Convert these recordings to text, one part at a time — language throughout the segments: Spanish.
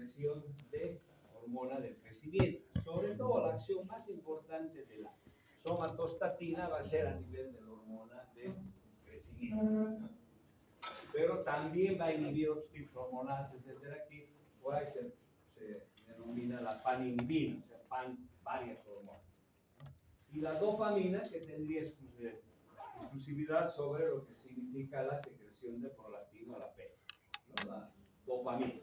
secreción de hormona del crecimiento. Sobre todo la acción más importante de la somatostatina va a ser a nivel de la hormona del crecimiento, ¿no? Pero también va a inhibir otros tipos hormonales, etcétera, que por ahí se denomina la paninhibina, o sea, varias hormonas. Y la dopamina, que tendría exclusividad sobre lo que significa la secreción de prolactina a la P, ¿no? La dopamina.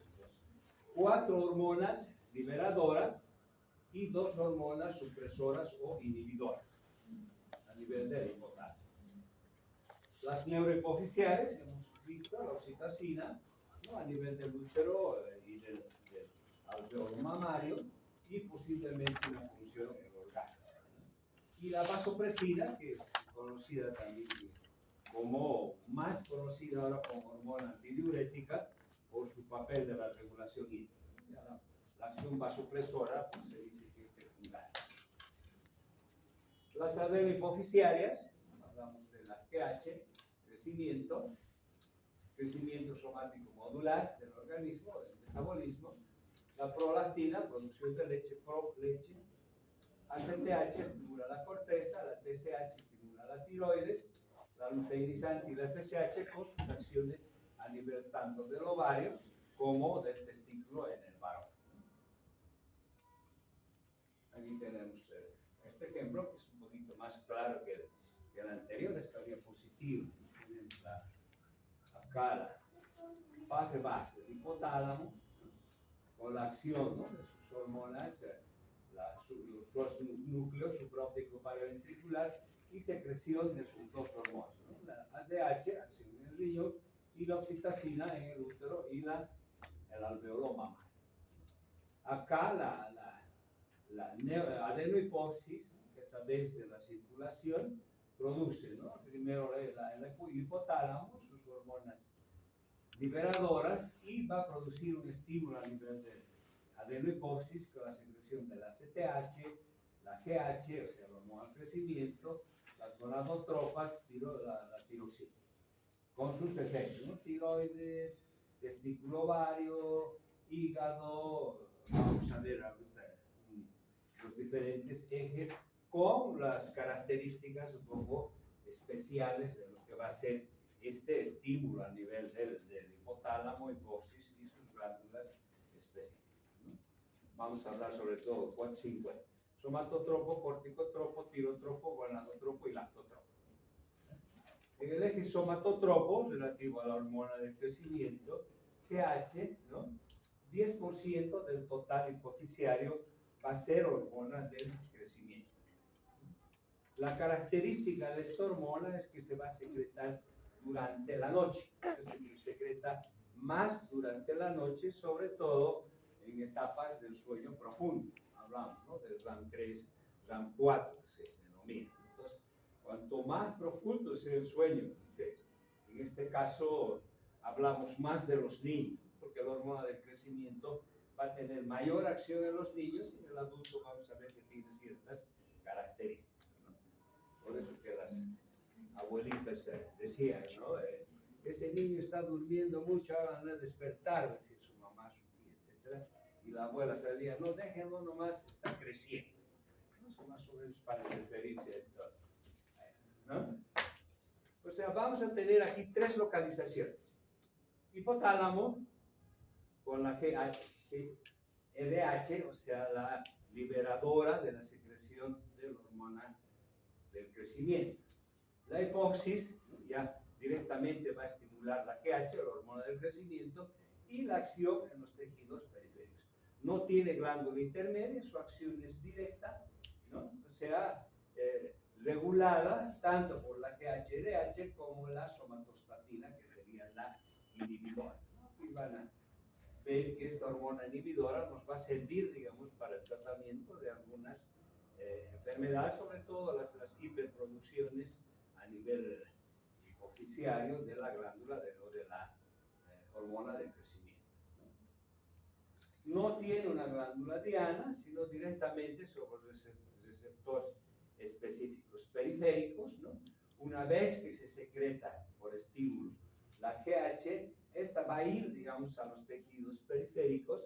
4 hormonas liberadoras y 2 hormonas supresoras o inhibidoras a nivel del hipotálamo. Las neurohipofisiales, hemos visto, la oxitocina, ¿no? A nivel del útero y del alveolo mamario, y posiblemente una función en el orgasmo. Y la vasopresina, que es conocida también como, más conocida ahora como hormona antidiurética, por su papel de la regulación hídrica. La acción vasopresora, pues, se dice que es secundaria. Las adenohipofisiarias, hablamos de la GH, crecimiento somático modular del organismo, del metabolismo, la prolactina, producción de leche, ACTH estimula la corteza, la TSH estimula la tiroides, la luteinizante y la FSH con sus acciones a nivel tanto del ovario como del testículo en el varón. Aquí tenemos este ejemplo, que es un poquito más claro que el anterior, esta diapositiva. Acá la fase base del hipotálamo, con la acción, ¿no?, de sus hormonas, sus núcleos supraóptico paraventricular y secreción de sus 2 hormonas, ¿no? La ADH, acción en el riñón, y la oxitocina en el útero y el alveolo mamario. Acá la adenohipófisis, que a través de la circulación produce, ¿no?, primero el hipotálamo, sus hormonas liberadoras, y va a producir un estímulo a nivel de adenohipófisis con la secreción de la CTH, la GH, o sea, la hormona del crecimiento, las gonadotropas, la tiroxina, con sus efectos, ¿no? Tiroides, testículo ovario, hígado, vamos a ver ahorita los diferentes ejes con las características un poco especiales de lo que va a ser este estímulo a nivel del hipotálamo, hipófisis y sus glándulas específicas, ¿no? Vamos a hablar sobre todo 4-5: somatotropo, corticotropo, tirotropo, gonadotropo y lactotropo. En el eje somatotropo, relativo a la hormona del crecimiento, GH, ¿no?, 10% del total hipofisiario va a ser hormona del crecimiento. La característica de esta hormona es que se va a secretar durante la noche, se secreta más durante la noche, sobre todo en etapas del sueño profundo. Hablamos, ¿no?, del REM 3, REM 4, que se denomina. Entonces, cuanto más profundo sea el sueño, en este caso hablamos más de los niños, porque la hormona del crecimiento va a tener mayor acción en los niños, y en el adulto vamos a ver que tiene ciertas características, ¿no? Por eso que las abuelitas decían, ¿no?, ese niño está durmiendo mucho, ahora van a despertar, decía su mamá, su tía, etc. Y la abuela salía, no, déjenlo nomás, está creciendo. ¿No? Más o menos para referirse a esto, ¿no? O sea, vamos a tener aquí 3 localizaciones: hipotálamo con la LH, o sea, la liberadora de la secreción de la hormona del crecimiento. La hipófisis, ya directamente va a estimular la GH, la hormona del crecimiento, y la acción en los tejidos periféricos. No tiene glándula intermedia, su acción es directa, ¿no? O sea, regulada tanto por la GH-LH como la somatostatina, que sería la inhibidora, ¿no? Y van a ver que esta hormona inhibidora nos va a servir, digamos, para el tratamiento de algunas enfermedades, sobre todo las hiperproducciones a nivel hipofisiario de la glándula o de la hormona del crecimiento, ¿no? No tiene una glándula diana, sino directamente sobre receptores específicos periféricos, ¿no? Una vez que se secreta por estímulo la GH, esta va a ir, digamos, a los tejidos periféricos,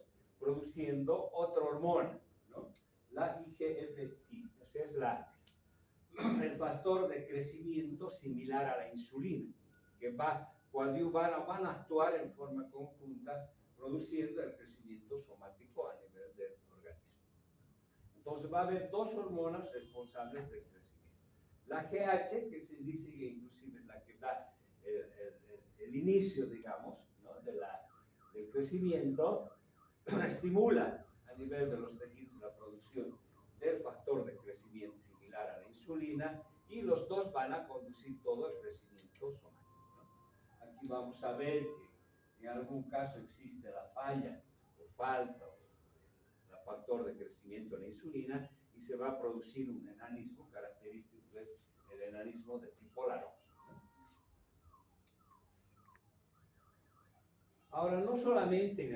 produciendo otra hormona, ¿no? La IGF-1, o sea, es el factor de crecimiento similar a la insulina, que van a actuar en forma conjunta produciendo el crecimiento somático a nivel del organismo. Entonces va a haber dos hormonas responsables del crecimiento. La GH, que se dice que inclusive es la que da el inicio, digamos, ¿no? del crecimiento, estimula a nivel de los tejidos la producción del factor de crecimiento similar a la insulina, y los dos van a conducir todo el crecimiento somático, ¿no? Aquí vamos a ver que en algún caso existe la falla o falta del factor de crecimiento de la insulina y se va a producir un enanismo característico del enanismo de tipo Laroque. Ahora, no solamente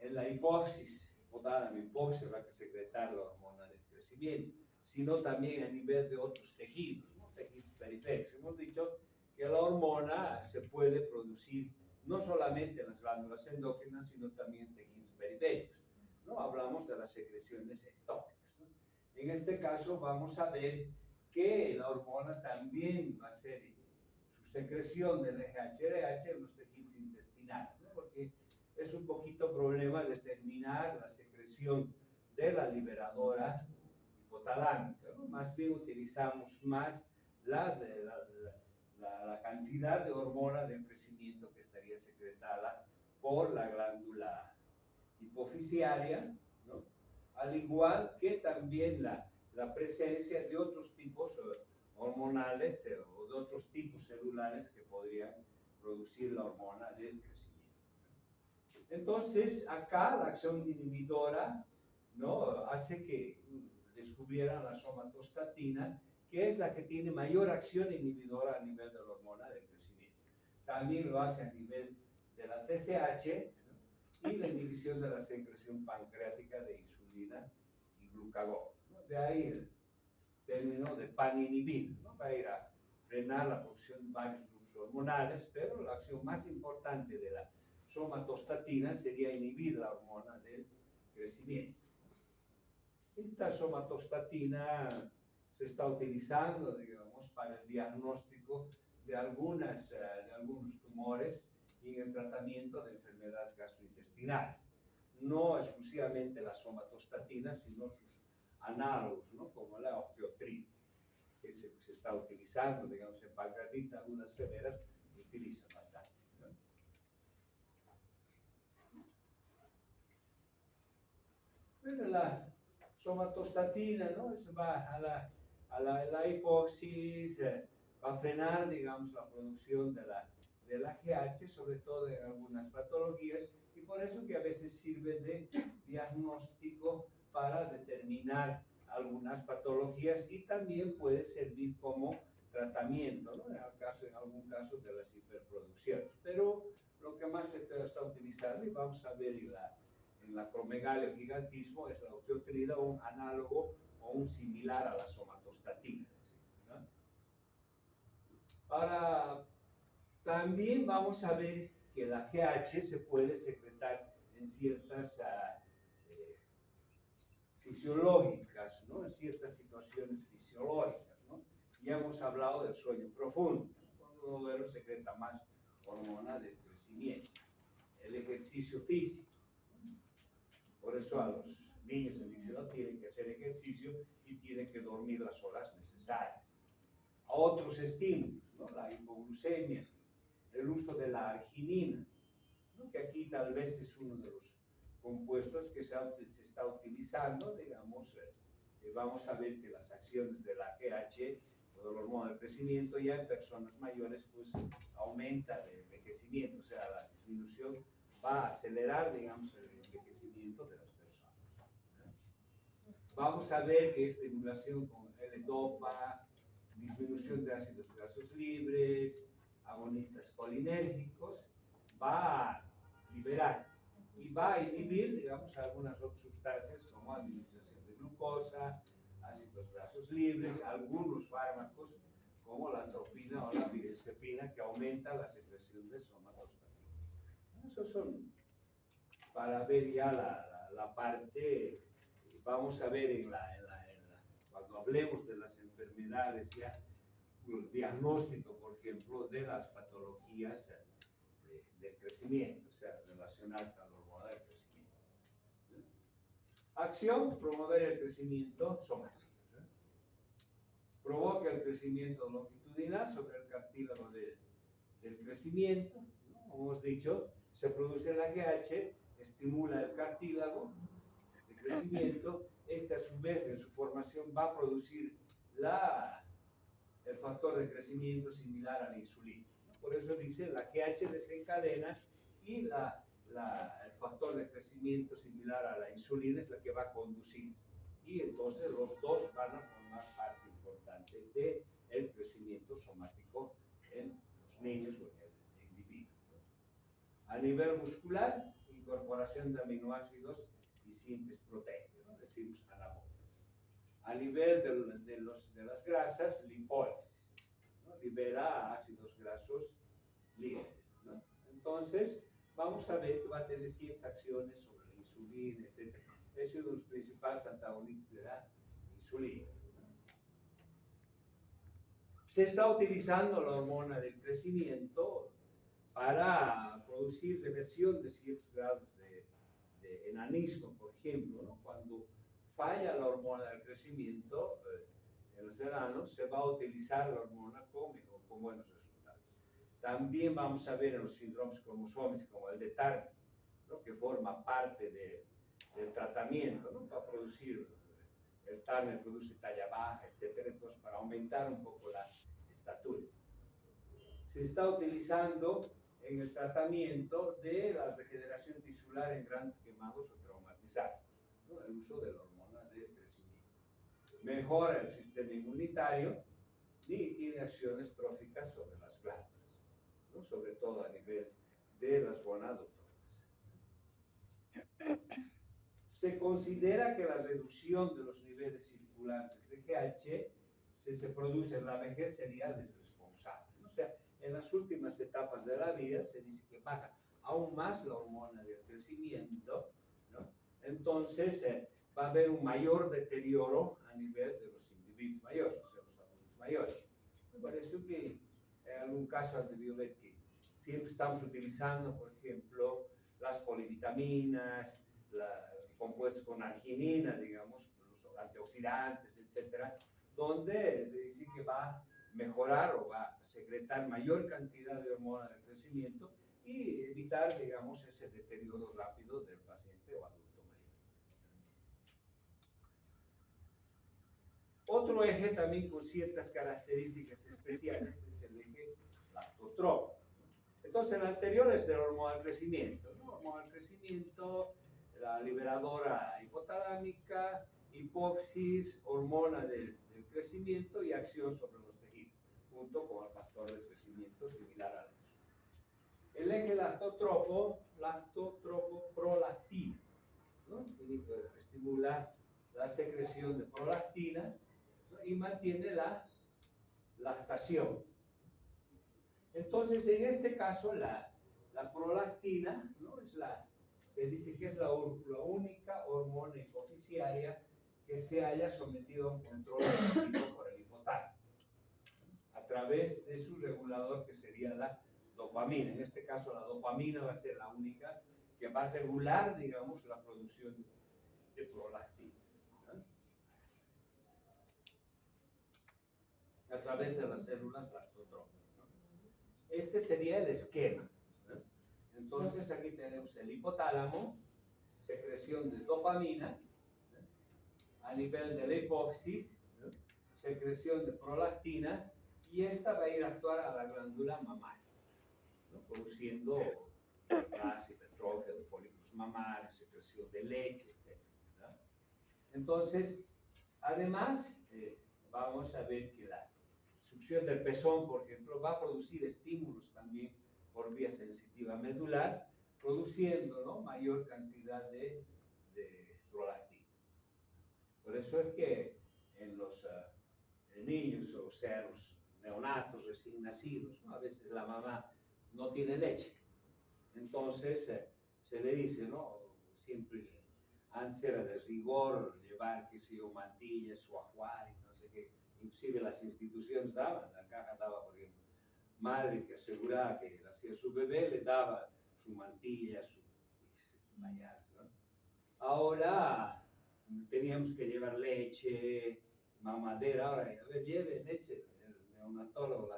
en la hipófisis, hipotálamo, hipófisis va a secretar la hormona del crecimiento, sino también a nivel de otros tejidos, ¿no? Tejidos periféricos. Hemos dicho que la hormona se puede producir no solamente en las glándulas endócrinas, sino también en tejidos periféricos, ¿no? Hablamos de las secreciones ectópicas, ¿no? En este caso vamos a ver que la hormona también va a ser su secreción del GH-RH en los tejidos intestinales, ¿no? Porque es un poquito problema determinar la secreción de la liberadora hipotalámica, ¿no? Más bien utilizamos más la cantidad de hormona del crecimiento que estaría secretada por la glándula hipofisiaria, ¿no? Al igual que también la presencia de otros tipos hormonales o de otros tipos celulares que podrían producir la hormona del crecimiento. Entonces, acá la acción inhibidora, ¿no? Hace que descubrieran la somatostatina, que es la que tiene mayor acción inhibidora a nivel de la hormona del crecimiento. También lo hace a nivel de la TSH, ¿no? Y la inhibición de la secreción pancreática de insulina y glucagón, ¿no? De ahí el término de paninhibir, ¿no? Va a ir a frenar la producción de varios grupos hormonales, pero la acción más importante de la somatostatina sería inhibir la hormona del crecimiento. Esta somatostatina se está utilizando, digamos, para el diagnóstico de algunos tumores y en el tratamiento de enfermedades gastrointestinales. No exclusivamente la somatostatina, sino sus análogos, ¿no? Como la octiotrina, que se está utilizando, digamos, en pancreatitis agudas severas, se utiliza bastante, ¿no? Bueno, la somatostatina, ¿no? Eso va a la hipoxis, va a frenar, digamos, la producción de la GH, sobre todo en algunas patologías, y por eso que a veces sirve de diagnóstico para determinar algunas patologías, y también puede servir como tratamiento, ¿no? En algún caso de las hiperproducciones. Pero lo que más se está utilizando, y vamos a ver en la acromegalia o gigantismo, es la octiotrina, un análogo o un similar a la somatostatina, ¿no? Ahora, también vamos a ver que la GH se puede secretar en ciertas fisiológicas, ¿no? En ciertas situaciones fisiológicas, ¿no? Ya hemos hablado del sueño profundo, ¿no? Cuando uno duerme secreta más hormona del crecimiento. El ejercicio físico. Por eso a los niños se dice, no, tienen que hacer ejercicio y tienen que dormir las horas necesarias. A otros estímulos, ¿no? La hipoglucemia, el uso de la arginina, ¿no? Que aquí tal vez es uno de los compuestos que se está utilizando, digamos, vamos a ver que las acciones de la GH o del hormona del crecimiento ya en personas mayores pues aumenta el envejecimiento, o sea, la disminución va a acelerar, digamos, el envejecimiento de las personas. Vamos a ver que estimulación con L-dopa, disminución de ácidos grasos libres, agonistas colinérgicos, va a liberar y va a inhibir, digamos, algunas otras sustancias como administración de glucosa, ácidos grasos libres, algunos fármacos como la atropina o la pirecepina que aumenta la secreción de somatostatina. Esos son para ver ya la parte, vamos a ver cuando hablemos de las enfermedades ya, el diagnóstico, por ejemplo, de las patologías del crecimiento, o sea, relacionadas a la hormona del crecimiento. Acción, promover el crecimiento somático. Provoca el crecimiento longitudinal sobre el cartílago del crecimiento, ¿no? Como hemos dicho, se produce el AGH, estimula el cartílago de crecimiento, este a su vez en su formación va a producir el factor de crecimiento similar a la insulina. Por eso dice, la AGH desencadena y el factor de crecimiento similar a la insulina es la que va a conducir. Y entonces los dos van a formar parte importante del crecimiento somático en los niños o en el individuo. A nivel muscular, incorporación de aminoácidos y síntesis proteica, ¿no? Decimos anabólico. A nivel de las grasas, lipólisis, ¿no? Libera ácidos grasos libres, ¿no? Entonces, vamos a ver que va a tener ciertas acciones sobre la insulina, etc. Es uno de los principales antagonistas de la insulina. Se está utilizando la hormona del crecimiento para producir reversión de ciertos grados de enanismo, por ejemplo, ¿no? Cuando falla la hormona del crecimiento en los enanos, se va a utilizar la hormona con buenos resultados. También vamos a ver en los síndromes cromosómicos como el de Turner, ¿no? Que forma parte del tratamiento, ¿no? Para producir, el Turner produce talla baja, etc. Entonces, para aumentar un poco la estatura. Se está utilizando en el tratamiento de la regeneración tisular en grandes quemados o traumatizados, ¿no? El uso de la hormona del crecimiento. Mejora el sistema inmunitario y tiene acciones tróficas sobre las glándulas, ¿no? Sobre todo a nivel de las gonadotropas. Se considera que la reducción de los niveles circulantes de GH, si se produce en la vejez, sería responsable, ¿no? O sea, en las últimas etapas de la vida se dice que baja aún más la hormona del crecimiento, ¿no? Entonces va a haber un mayor deterioro a nivel de los individuos mayores, o sea, los adultos mayores. Me pareció que en algún caso han debido ver que siempre estamos utilizando, por ejemplo, las polivitaminas, compuestos con arginina, digamos, los antioxidantes, etcétera, donde se dice que va a mejorar o va a secretar mayor cantidad de hormona del crecimiento y evitar, digamos, ese deterioro rápido del paciente o adulto mayor. Otro eje también con ciertas características especiales es el eje lactotropo. Entonces, el anterior es de la hormona del crecimiento, ¿no? Hormona del crecimiento, la liberadora hipotalámica, hipoxis, hormona del crecimiento y acción sobre los tejidos, junto con el factor de crecimiento similar al eso. El eje lactotropo prolactina, ¿no? Estimula la secreción de prolactina, ¿no? Y mantiene la lactación. Entonces, en este caso, la prolactina, ¿no? Se dice que es la única hormona hipoficiaria que se haya sometido a un control por el hipotálamo, a través de su regulador, que sería la dopamina. En este caso, la dopamina va a ser la única que va a regular, digamos, la producción de prolactina, ¿no? A través de las células lactotropas, ¿no? Este sería el esquema, ¿no? Entonces, aquí tenemos el hipotálamo, secreción de dopamina, ¿no? A nivel de la hipoxis, ¿no? Secreción de prolactina, y esta va a ir a actuar a la glándula mamaria, ¿no? Produciendo hiperplasia, hipertrofia de folículos mamarios, secreción de leche, etc., ¿no? Entonces, además, vamos a ver que la succión del pezón, por ejemplo, va a producir estímulos también por vía sensitiva medular, produciendo, ¿no? Mayor cantidad de prolactina. Por eso es que en los niños, o sea, los neonatos recién nacidos, ¿no? A veces la mamá no tiene leche. Entonces se le dice, ¿no? siempre, antes era de rigor llevar, qué sé yo, mantillas, su ajuar y no sé qué. Inclusive las instituciones daban, la caja daba, por ejemplo, madre que aseguraba que hacía su bebé, le daba su mantilla, su vaya, ¿no? Ahora teníamos que llevar leche, mamadera, ahora, a ver, lleve leche, el neonatólogo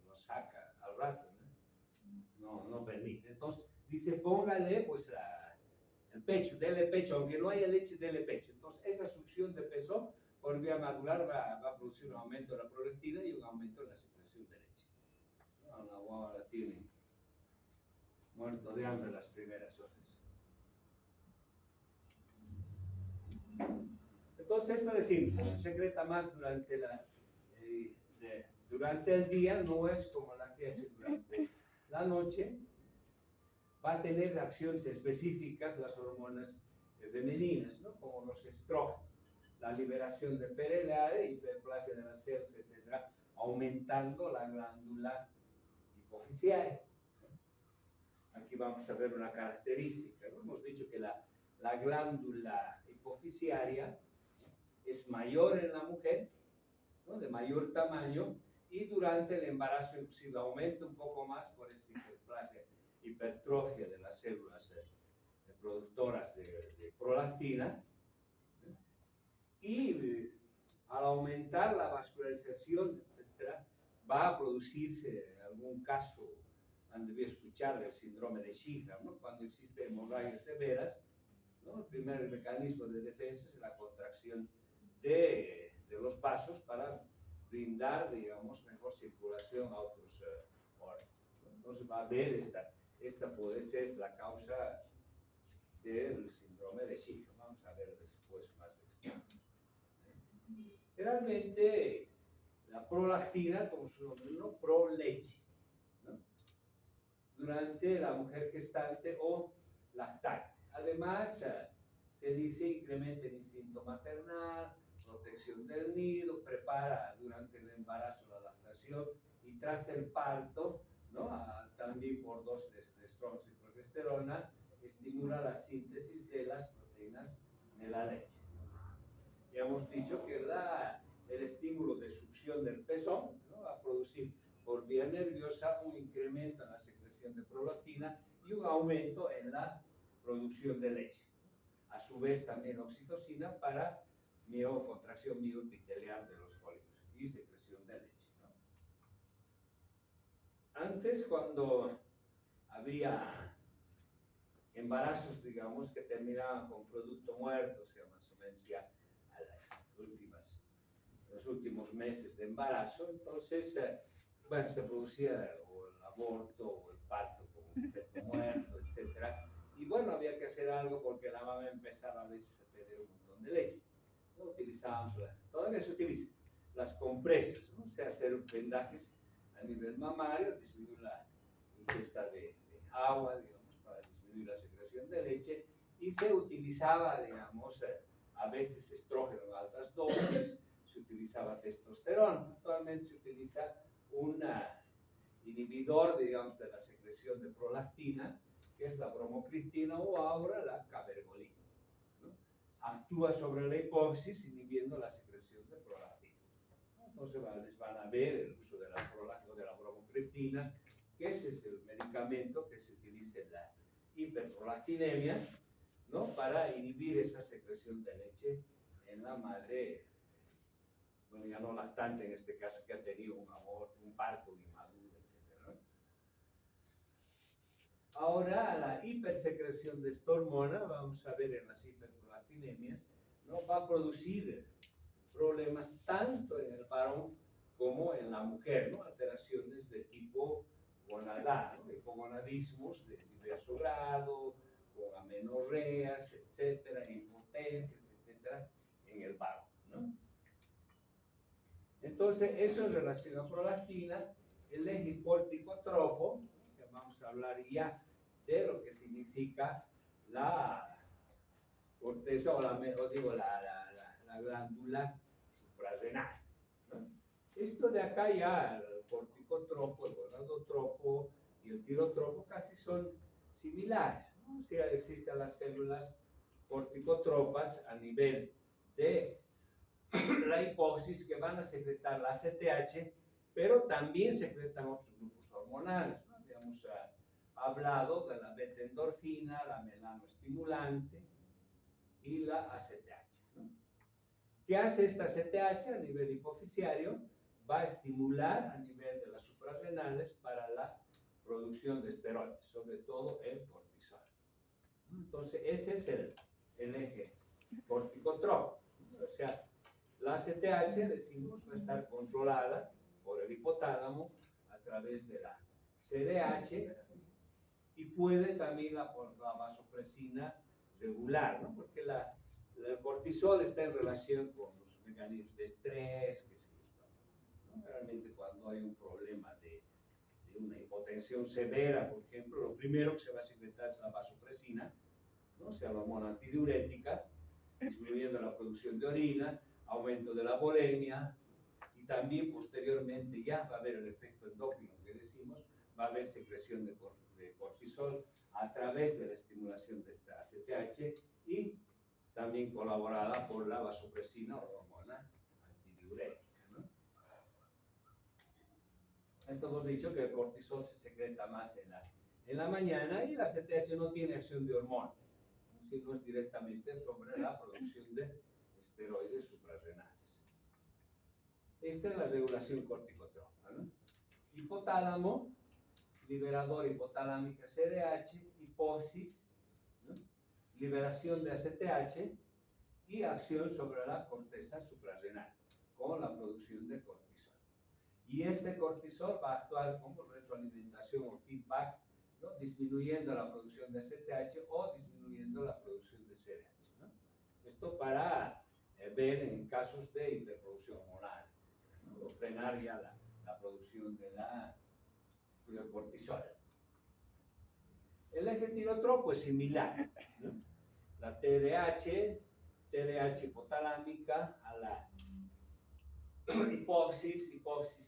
lo saca al rato, no permite. Entonces, dice, póngale, pues, el pecho, dele pecho, aunque no haya leche, dele pecho. Entonces, esa succión de peso por vía madular va a producir un aumento de la prolactina y un aumento de la secreción de leche. ¿No? La guagua la tiene muerto de hambre las primeras horas. Entonces, esto decimos, se secreta más durante el día, no es como la que durante la noche. Va a tener reacciones específicas las hormonas femeninas, ¿no? Como los estrógenos, la liberación de PRLA, hiperplasia de las células, etc., aumentando la glándula hipofisiaria. Aquí vamos a ver una característica, ¿no? Hemos dicho que la glándula hipofisiaria es mayor en la mujer, ¿no? De mayor tamaño, y durante el embarazo inclusive aumenta un poco más por esta hipertrofia de las células productoras de prolactina, y al aumentar la vascularización, etc., va a producirse en algún caso, han debido escuchar del síndrome de Shiga, ¿no? Cuando existen hemorragias severas, ¿no? El primer mecanismo de defensa es la contracción de los vasos para brindar, digamos, mejor circulación a otros órganos. Entonces va a haber esta puede ser la causa del síndrome de Shiga. Vamos a ver después más extenso. Realmente la prolactina, como su nombre, ¿no? Proleche, ¿no? Durante la mujer gestante o lactante. Además, se dice incrementa el instinto maternal, protección del nido, prepara durante el embarazo la lactación y tras el parto, ¿no? También por dosis de estrógenos y progesterona, estimula la síntesis de las proteínas de la leche. Ya hemos dicho que el estímulo de succión del pezón, ¿no? Va a producir por vía nerviosa un incremento en la secreción de prolactina y un aumento en la producción de leche. A su vez también oxitocina para contracción mioepitelial de los folículos y secreción de leche, ¿no? Antes, cuando había embarazos, digamos, que terminaban con producto muerto, o sea, más o menos ya a los últimos meses de embarazo, entonces, bueno, se producía o el aborto o el parto con un feto muerto, etc. Y bueno, había que hacer algo porque la mamá empezaba a veces a tener un montón de leche. ¿No? Utilizábamos, todavía se utilizan las compresas, ¿no? O sea, hacer vendajes a nivel mamario, disminuir la ingesta de agua, digamos, para disminuir la secreción de leche, y se utilizaba, digamos, a veces estrógeno en altas dosis, se utilizaba testosterona. Actualmente se utiliza un inhibidor, digamos, de la secreción de prolactina, que es la bromocristina o ahora la cabergolina, ¿no? Actúa sobre la hipófisis inhibiendo la secreción de prolactina. Entonces les van a ver el uso de la bromocristina, que es el medicamento que se utiliza en la hiperprolactinemia, ¿no? Para inhibir esa secreción de leche en la madre, bueno, ya no lactante en este caso, que ha tenido un aborto, un parto inmaduro, etc., ¿no? Ahora, la hipersecreción de esta hormona, vamos a ver en las hiperprolactinemias, ¿no? Va a producir problemas tanto en el varón como en la mujer, ¿no? Alteraciones de tipo gonadal, ¿no? Hipogonadismos de diverso grado, con amenorreas, etcétera, impotencias, etcétera, en el varón, ¿no? Entonces, eso en relación a prolactina, el eje corticotropo, que vamos a hablar ya de lo que significa la corteza o la glándula suprarrenal, ¿no? Esto de acá ya, el corticotropo, el gonadotropo y el tirotropo casi son similares, ¿no? O sea, existen las células corticotropas a nivel de la hipófisis que van a secretar la ACTH, pero también secretan otros grupos hormonales, ¿no? Habíamos hablado de la beta-endorfina, la melanoestimulante y la ACTH, ¿no? ¿Qué hace esta ACTH a nivel hipofisiario? Va a estimular a nivel de las suprarrenales para la producción de esteroides, sobre todo el cortisol. Entonces, ese es el eje corticotropo. O sea, la ACTH, decimos, va a estar controlada por el hipotálamo a través de la CDH y puede también por la vasopresina regular, ¿no? Porque el cortisol está en relación con los mecanismos de estrés, que sí, ¿no? Realmente cuando hay un problema de una hipotensión severa, por ejemplo, lo primero que se va a secretar es la vasopresina, ¿no? O sea, la hormona antidiurética, disminuyendo la producción de orina, aumento de la bulimia, y también posteriormente ya va a haber el efecto endocrino que decimos, va a haber secreción de cortisol a través de la estimulación de esta ACTH y también colaborada por la vasopresina o la hormona antidiurética, ¿no? Esto hemos dicho que el cortisol se secreta más en la mañana y la ACTH no tiene acción de hormona, sino es directamente sobre la producción de esteroides suprarrenales. Esta es la regulación corticotropa, ¿no? Hipotálamo, liberador hipotalámica CDH, hipófisis, ¿no? Liberación de ACTH y acción sobre la corteza suprarrenal con la producción de cortisol. Y este cortisol va a actuar como retroalimentación o feedback, ¿no? Disminuyendo la producción de ACTH o disminuyendo la producción de CDH, ¿no? Esto para ver en casos de hiperproducción hormonal, ¿no? O frenar ya la producción del cortisol. El eje tirotropo es similar, ¿no? La TDH hipotalámica a la hipófisis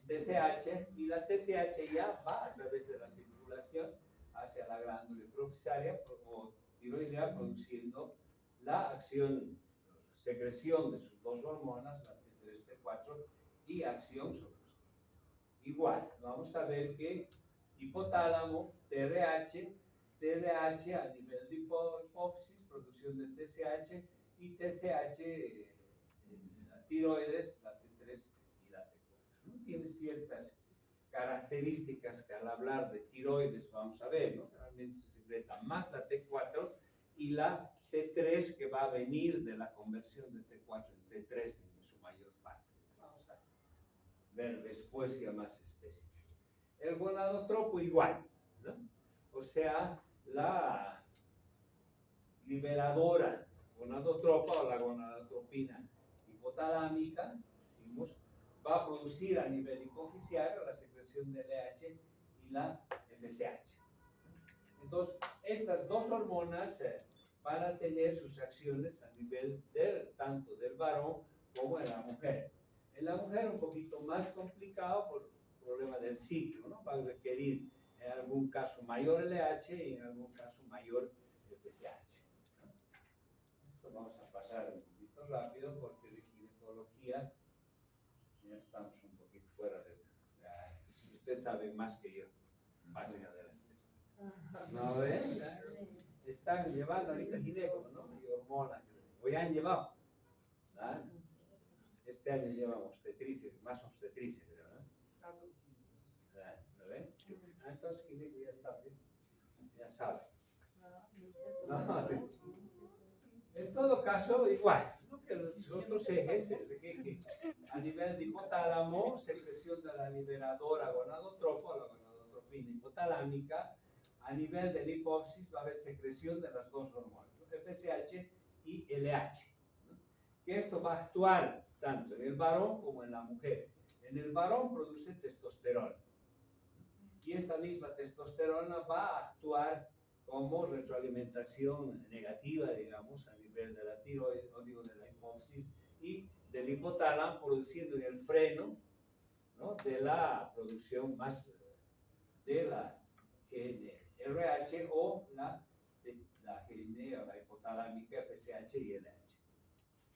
TSH, y la TSH ya va a través de la circulación hacia la glándula hipofisaria o tiroidea, produciendo la acción, secreción de sus dos hormonas, la T3, T4, y acción sobre los tiroides. Igual, vamos a ver que hipotálamo, TDH a nivel de hipófisis, producción de TSH, y TSH la tiroides, la T3 y la T4, ¿no? Tiene ciertas características que al hablar de tiroides vamos a ver, ¿no? Realmente se secreta más la T4 y la T3, que va a venir de la conversión de T4 en T3 en su mayor parte. Vamos a ver después ya más específico. El gonadotropo igual, ¿no? O sea, la liberadora gonadotropa o la gonadotropina hipotalámica, decimos, va a producir a nivel hipofisiario la secreción de LH y la FSH. Entonces, estas dos hormonas van a tener sus acciones a nivel tanto del varón como en la mujer. En la mujer un poquito más complicado por el problema del ciclo, ¿no? Va a requerir en algún caso mayor LH y en algún caso mayor FSH. Esto vamos a pasar un poquito rápido porque de ginecología ya estamos un poquito fuera de... Ustedes saben más que yo. Pasen adelante. ¿No ven? Están llevando ahorita gineco, ¿no? Y hormonas. O ya han llevado. ¿Ah? Este año llevan obstetricia, más obstetricia, ¿verdad? ¿No ven? Entonces gineco ya está bien. Ya sabe. No, en todo caso, igual, ¿no? Que los otros ejes, que a nivel de hipotálamo, secreción de la liberadora gonadotropa, la gonadotropina hipotalámica, a nivel de la hipófisis va a haber secreción de las dos hormonas, ¿no? FSH y LH, ¿no? Que esto va a actuar tanto en el varón como en la mujer. En el varón produce testosterona, y esta misma testosterona va a actuar como retroalimentación negativa, digamos, a nivel de la tiroides, o digo, de la hipófisis y del hipotálamo, produciendo el freno, ¿no? De la producción más de la GNRH o la GNR o la hipotálamo hipotalámica, FSH y LH,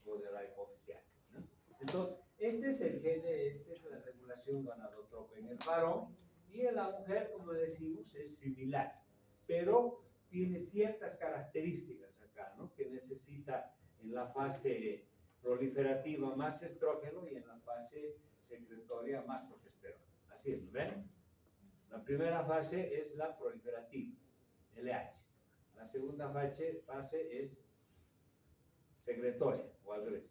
o de la hipofisial, ¿no? Entonces, este es el gene, esta es la regulación gonadotropa en el varón, y en la mujer, como decimos, es similar, pero tiene ciertas características acá, ¿no? Que necesita en la fase proliferativa más estrógeno y en la fase secretoria más progesterona. Así es, ¿ven? La primera fase es la proliferativa, LH. La segunda fase es secretoria, o al revés.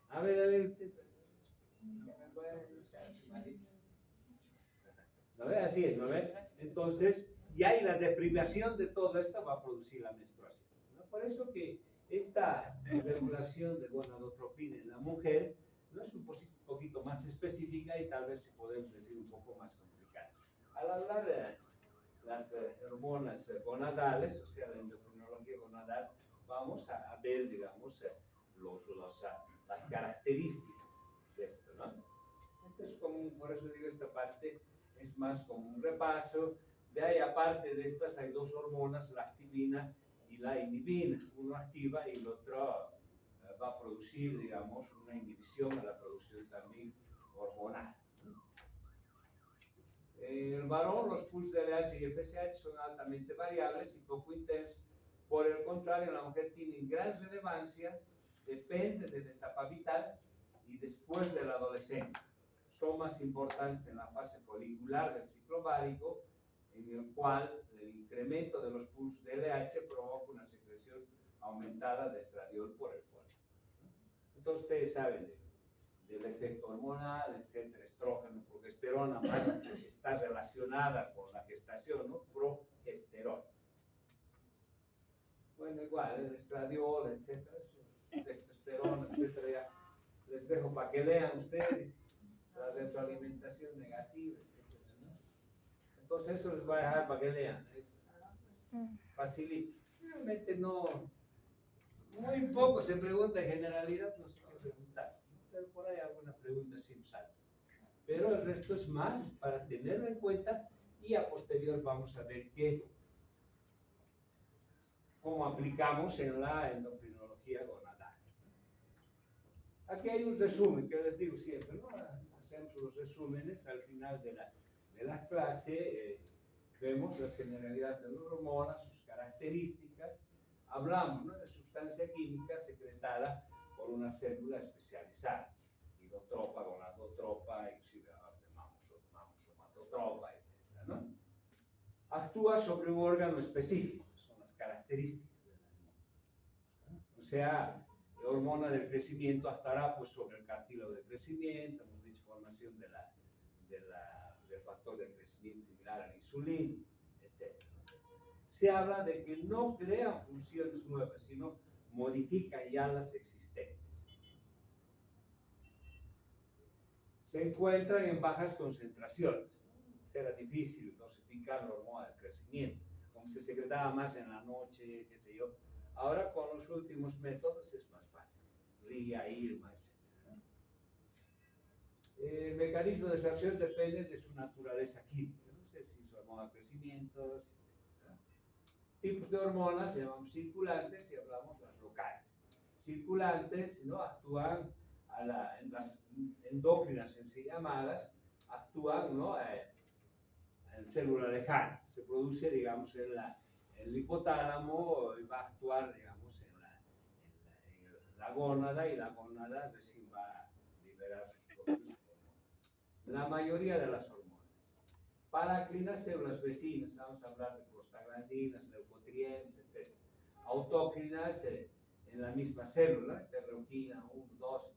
A ver, usted. ¿Lo ve? Así es, ¿lo ve? Entonces, ya hay la deprivación de todo esto va a producir la menstruación, ¿no? Por eso que esta regulación de gonadotropina en la mujer no es un poquito más específica y tal vez podemos decir un poco más complicada. Al hablar de las hormonas gonadales, o sea, la endocrinología gonadal, vamos a ver, digamos, las características de esto, ¿no? Entonces, por eso digo, esta parte es más como un repaso. De ahí, aparte de estas, hay dos hormonas, la activina y la inhibina. Uno activa y el otro va a producir, digamos, una inhibición a la producción también hormonal. En el varón, los pulsos de LH y FSH son altamente variables y poco intensos. Por el contrario, en la mujer tienen gran relevancia, depende de la etapa vital y después de la adolescencia. Son más importantes en la fase folicular del ciclo ovárico, en el cual el incremento de los pulsos de LH provoca una secreción aumentada de estradiol por el folio. Entonces, ustedes saben del efecto hormonal, etcétera, estrógeno, progesterona, más está relacionada con la gestación, ¿no? Progesterona. Bueno, igual, el estradiol, etcétera, testosterona, etcétera, ya les dejo para que lean ustedes la retroalimentación negativa, etcétera, ¿no? Entonces eso les voy a dejar para que lean. Facilito. Realmente no, muy poco se pregunta en generalidad, no sé qué preguntar, ¿no? Pero por ahí alguna pregunta sí salta. Pero el resto es más para tenerlo en cuenta y a posterior vamos a ver cómo aplicamos en la endocrinología gonadal. Aquí hay un resumen que les digo siempre, ¿no? Hacemos los resúmenes al final de la clase, vemos las generalidades de las hormonas, sus características, hablamos, ¿no?, de sustancia química secretada por una célula especializada, ilotropa, gonadotropa, inclusive mamosomatotropa, etc., ¿no? Actúa sobre un órgano específico, son las características del hormona, ¿no? O sea, la hormona del crecimiento actuará pues sobre el cartílago de crecimiento, hemos dicho formación del factor de crecimiento similar a la insulina, etc. Se habla de que no crean funciones nuevas, sino modifican ya las existentes. Se encuentran en bajas concentraciones. Será difícil dosificar la hormona del crecimiento, como se secretaba más en la noche, qué sé yo. Ahora con los últimos métodos es más fácil. RIA, IRMA, etc. El mecanismo de su acción depende de su naturaleza química. No sé si su hormona de crecimiento, etc. Tipos de hormonas llamamos circulantes y hablamos las locales. Circulantes, ¿no?, actúan en las endócrinas en sí llamadas, actúan, ¿no?, en célula lejana. Se produce, digamos, en el hipotálamo y va a actuar, digamos, en la gónada, y la gónada recién va a liberar sus propios hormonas. La mayoría de las hormonas. Paracrinas, células vecinas, vamos a hablar de prostaglandinas, leucotrienes, etc. Autócrinas, en la misma célula, interleuquina 1, 2, etc.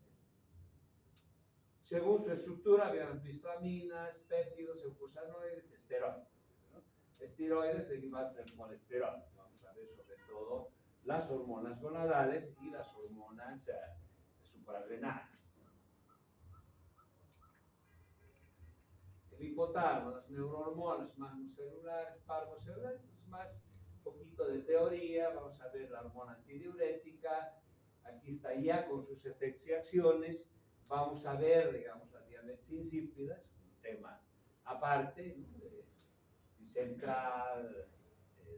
Según su estructura, habíamos visto aminas, péptidos, eufosanoides, esteroides, ¿no? Esteroides derivados del colesterol. Vamos a ver sobre todo las hormonas gonadales y las hormonas suprarrenales. El hipotálamo, las neurohormonas, macrocelulares, parvocelulares, es más un poquito de teoría. Vamos a ver la hormona antidiurética, aquí está ya con sus efectos y acciones. Vamos a ver, digamos, la diabetes insípida, un tema aparte, ¿no?, central,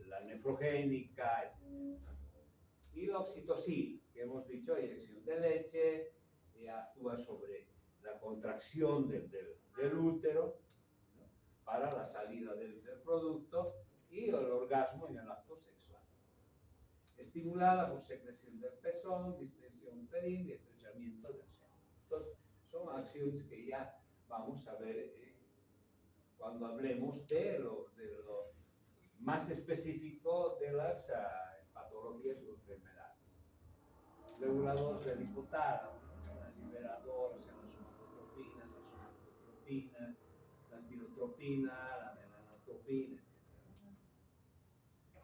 la nefrogénica, etc. la oxitocina, que hemos dicho, inyección de leche, actúa sobre la contracción del útero, ¿no? Para la salida del producto y el orgasmo en el acto sexual. Estimulada por secreción del pezón, distensión uterina y estrechamiento del seno. Entonces, son acciones que ya vamos a ver cuando hablemos de lo más específico de las patologías o enfermedades. Reguladores del hipotálamo, las liberadoras en la somatotropina, la tirotropina, la melanotropina, etc.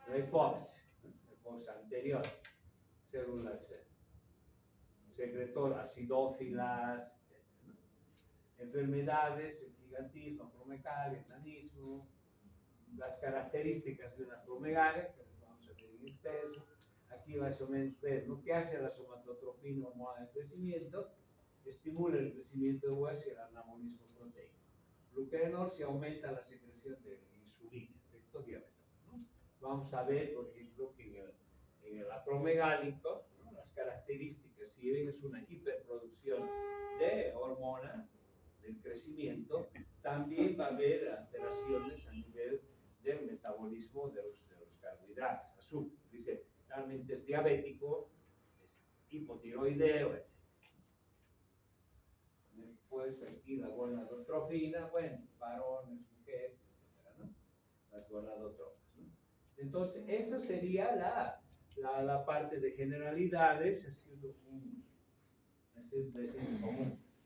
La hipoxia anterior, células secretoras, acidófilas, etc. Enfermedades, el gigantismo, acromegalia, enanismo, las características de una acromegalia, que vamos a ver en extenso. Aquí más o menos ver, ¿no? ¿Qué hace la somatotropina hormona de crecimiento? Estimula el crecimiento de hueso y el anabolismo proteico. Glucagonol se aumenta la secreción de insulina, efecto diabético, ¿no? Vamos a ver, por ejemplo, que en el acromegálico, ¿no? Las características, si bien es una hiperproducción de hormona del crecimiento, también va a haber alteraciones a nivel del metabolismo de los carbohidratos, azúcar. Dice, realmente es diabético, es hipotiroideo, etc. Después aquí la gonadotrofina, bueno, varones, mujeres, etc., ¿no? Las gonadotropas, ¿no? Entonces, eso sería la parte de generalidades, ha sido como un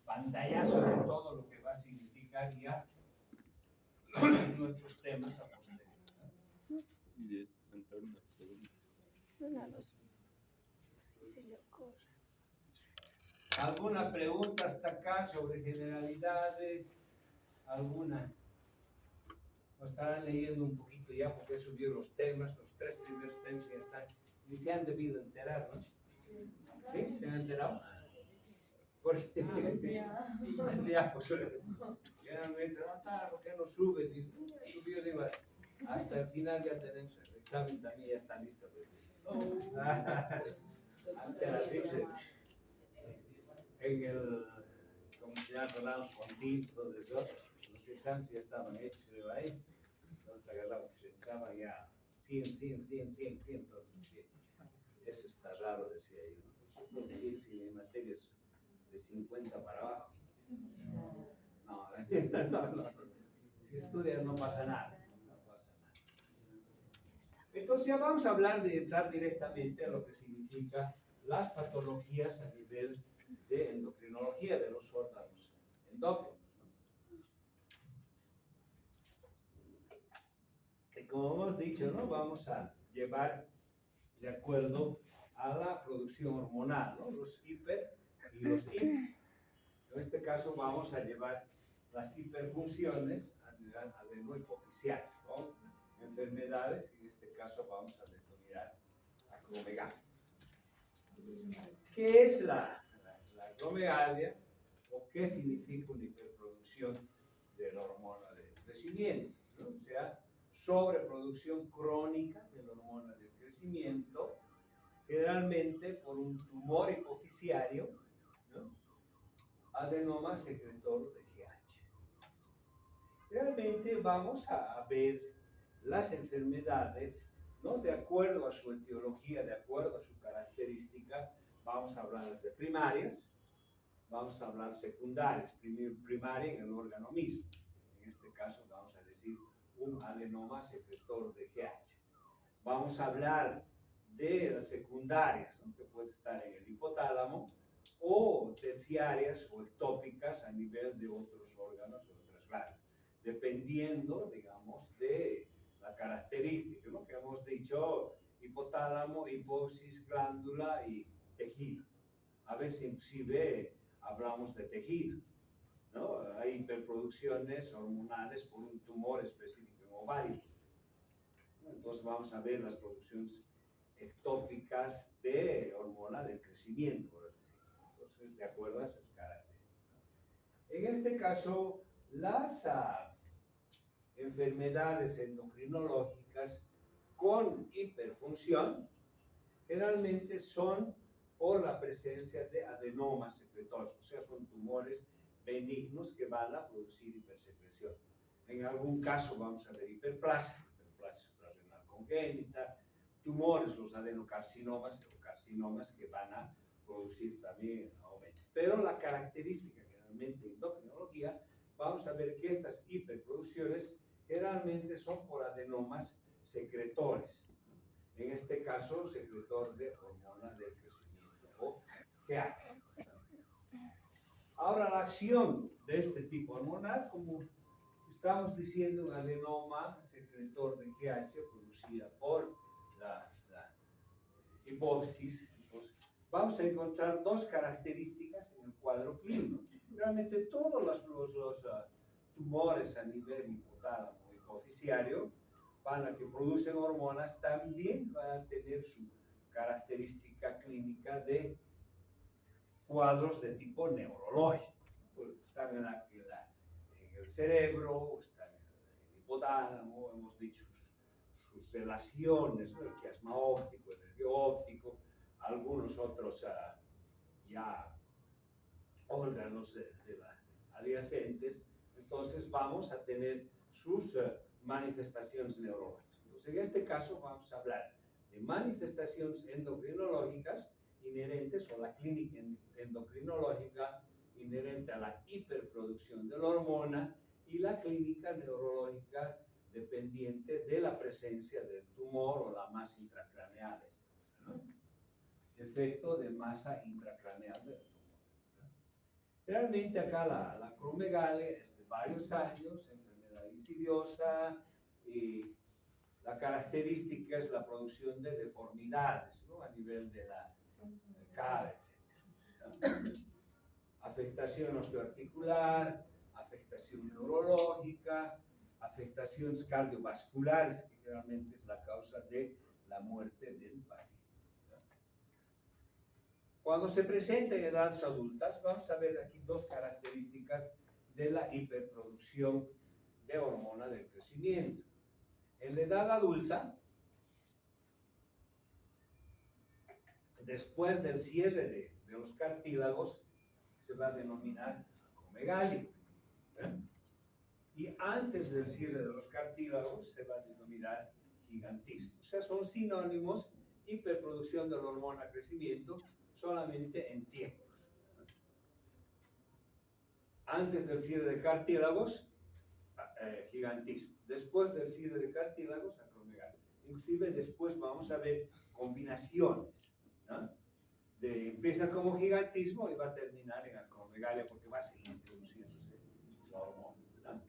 pantallazo de todo lo que va a significar ya nuestros temas a posteriori. ¿Alguna pregunta hasta acá sobre generalidades? ¿Alguna? Lo estarán leyendo un poquito ya porque he subido los temas, los 3 primeros temas ya están. Ni se han debido enterar, ¿no? ¿Sí? ¿Se han enterado? Porque ya, pues, generalmente, ¿por qué no sube? Subió, digo, hasta el final ya tenemos el examen, también ya está listo. En el, como se llama, hablamos con Teams, todo eso, los exámenes ya estaban hechos, creo, ahí. Entonces agarramos, se entraba ya 100, entonces 100. Eso está raro, decía yo, ¿no? 100 si en materias de 50 para abajo. No. Si estudias no pasa nada. Entonces ya vamos a hablar de entrar directamente a lo que significa las patologías a nivel de endocrinología de los órganos endócrinos, ¿no? Y como hemos dicho, ¿no? Vamos a llevar de acuerdo a la producción hormonal, ¿no? Los hiper y los hipo. En este caso vamos a llevar las hiperfunciones adenohipoficiales, ¿no? Enfermedades, en este caso vamos a determinar acromegalia. ¿Qué es la acromegalia o qué significa una hiperproducción de la hormona del crecimiento, ¿no? O sea, sobreproducción crónica de la hormona del crecimiento, generalmente por un tumor hipoficiario, ¿no? Adenoma secretor de GH. Realmente vamos a ver las enfermedades, ¿no? De acuerdo a su etiología, de acuerdo a su característica. Vamos a hablar de primarias, vamos a hablar secundarias, primaria en el órgano mismo. En este caso vamos a decir un adenoma secretor de GH. Vamos a hablar de las secundarias, ¿no? Que puede estar en el hipotálamo, o terciarias o ectópicas a nivel de otros órganos o otras ramas, dependiendo, digamos, de la característica, ¿no? Que hemos dicho, hipotálamo, hipófisis, glándula y tejido. A veces inclusive hablamos de tejido, ¿no? Hay hiperproducciones hormonales por un tumor específico en ovario. Entonces vamos a ver las producciones ectópicas de hormona del crecimiento, por decir. Entonces, de acuerdo a sus características. En este caso, las enfermedades endocrinológicas con hiperfunción generalmente son por la presencia de adenomas secretorios, o sea, son tumores benignos que van a producir hipersecreción. En algún caso vamos a ver hiperplasia suprarrenal congénita, tumores, los adenocarcinomas o carcinomas que van a producir también aumento. Pero la característica generalmente en endocrinología, vamos a ver que estas hiperproducciones generalmente son por adenomas secretores. En este caso, secretor de hormona del crecimiento o GH. Ahora, la acción de este tipo hormonal, como estamos diciendo, un adenoma secretor de GH producida por la hipófisis, pues, vamos a encontrar dos características en el cuadro clínico. Realmente todos los tumores a nivel hipotálamo hipofisiario que producen hormonas también van a tener su característica clínica de cuadros de tipo neurológico. Pues están en el cerebro, están en el hipotálamo, hemos dicho sus relaciones, ¿no? El quiasma óptico, el nervio óptico, algunos otros ya órganos adyacentes. Entonces vamos a tener sus manifestaciones neurológicas. Entonces, en este caso vamos a hablar de manifestaciones endocrinológicas inherentes o la clínica endocrinológica inherente a la hiperproducción de la hormona y la clínica neurológica dependiente de la presencia del tumor o la masa intracraneal, etc., ¿no? Efecto de masa intracraneal del tumor, ¿no? Realmente acá la acromegalia es de varios años, enfermedad insidiosa, y la característica es la producción de deformidades, ¿no? A nivel de la cara, etc., ¿no? Afectación osteoarticular, afectación neurológica, afectaciones cardiovasculares, que generalmente es la causa de la muerte del paciente, ¿no? Cuando se presenta en edades adultas, vamos a ver aquí dos características de la hiperproducción de hormona del crecimiento. En la edad adulta, después del cierre de los cartílagos, se va a denominar acromegalia, ¿eh? Y antes del cierre de los cartílagos se va a denominar gigantismo. O sea, son sinónimos, hiperproducción de la hormona crecimiento, solamente en tiempos. Antes del cierre de cartílagos, gigantismo. Después del cierre de cartílagos, acromegalia. Inclusive después vamos a ver combinaciones, ¿no? Empieza como gigantismo y va a terminar en acromegalia porque va a seguir produciéndose la hormona, ¿no?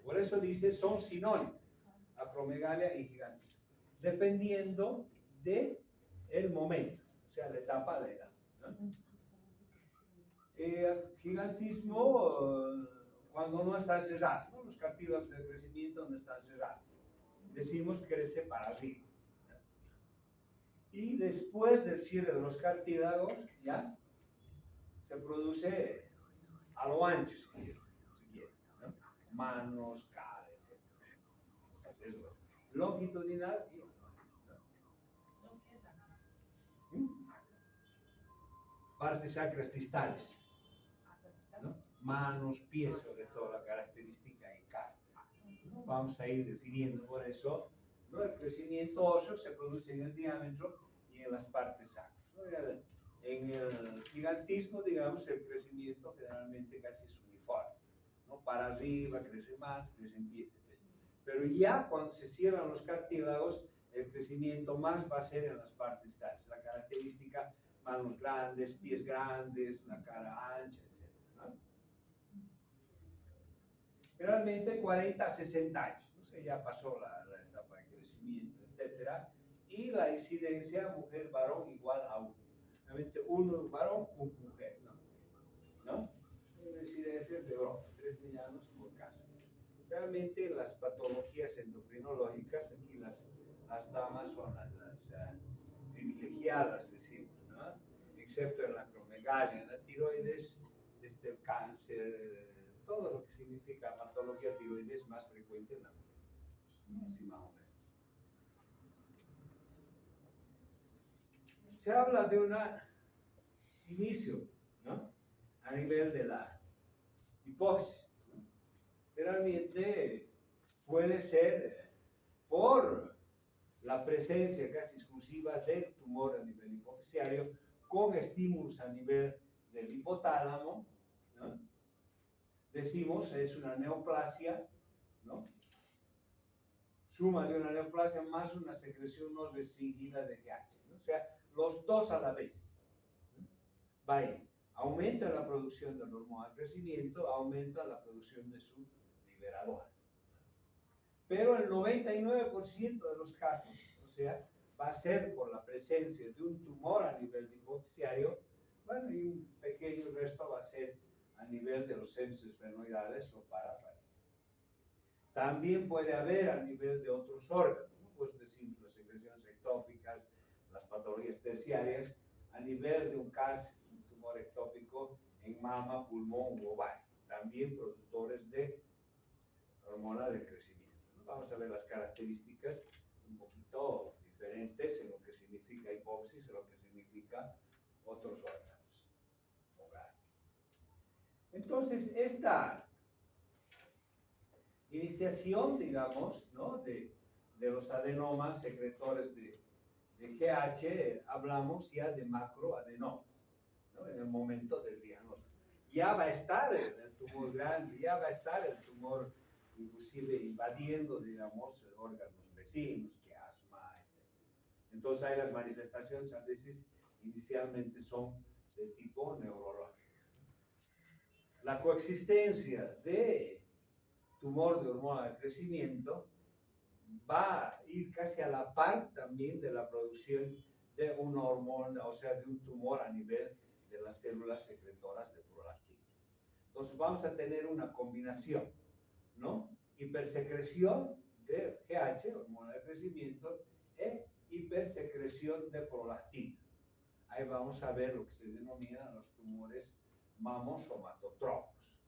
Por eso dice, son sinónimos, acromegalia y gigantismo, dependiendo de el momento, o sea, la etapa de edad, ¿no? Gigantismo cuando no están cerrados, ¿no? Los cartílagos de crecimiento no están cerrados. Decimos crece para arriba, ¿no? Y después del cierre de los cartílagos, ya se produce a lo ancho, si quieres, ¿no? Manos, cara, etc. Entonces, es longitudinal y partes sacras distales, ¿no? Manos, pies, sobre todo la característica en cara. Vamos a ir definiendo por eso, ¿no? El crecimiento óseo se produce en el diámetro y en las partes sacras, ¿no? En el gigantismo, digamos, el crecimiento generalmente casi es uniforme, ¿no? Para arriba crece más, crecen pies, etc. Pero ya cuando se cierran los cartílagos, el crecimiento más va a ser en las partes distales. La característica, manos grandes, pies grandes, la cara ancha, etc., ¿no? Generalmente 40 a 60 años, no sé, ya pasó la etapa de crecimiento, etc. Y la incidencia mujer-varón igual a 1. Realmente uno varón, una mujer, ¿no? Una incidencia de 3 niños por caso. Realmente las patologías endocrinológicas, aquí las damas son las privilegiadas, decimos, ¿no? Excepto en la acromegalia, en la tiroides, desde el cáncer, todo lo que significa patología tiroides más frecuente en la mujer, así más o menos. se habla de un inicio, ¿no? A nivel de la hipófisis, ¿no? Realmente puede ser por la presencia casi exclusiva del tumor a nivel hipofisiario con estímulos a nivel del hipotálamo, ¿no? Decimos, es una neoplasia, ¿no? Suma de una neoplasia más una secreción no restringida de GH, ¿no? O sea, los dos a la vez. Vaya, aumenta la producción de la hormona de crecimiento, aumenta la producción de su liberador. Pero el 99% de los casos, o sea, va a ser por la presencia de un tumor a nivel hipofisiario, bueno, y un pequeño resto va a ser a nivel de los senos esfenoidales o parafaringos. También puede haber a nivel de otros órganos, ¿no? Pues decimos las secreciones ectópicas, las patologías terciarias, a nivel de un cáncer, un tumor ectópico en mama, pulmón u ovario, también productores de hormona del crecimiento. Vamos a ver las características un poquito diferentes en lo que significa hipófisis, en lo que significa otros órganos. Entonces, esta iniciación, digamos, ¿no? de los adenomas secretores de GH, hablamos ya de macroadenomas, ¿no? En el momento del diagnóstico. Ya va a estar el tumor grande, ya va a estar el tumor inclusive invadiendo, digamos, órganos vecinos, que asma, etc. Entonces hay las manifestaciones a veces inicialmente son de tipo neurológico. La coexistencia de tumor de hormona de crecimiento va a ir casi a la par también de la producción de una hormona, o sea, de un tumor a nivel de las células secretoras de prolactina. Entonces vamos a tener una combinación, ¿no? Hipersecreción de GH, hormona de crecimiento, e hipersecreción de prolactina. Ahí vamos a ver lo que se denominan los tumores mamosomatotrofos.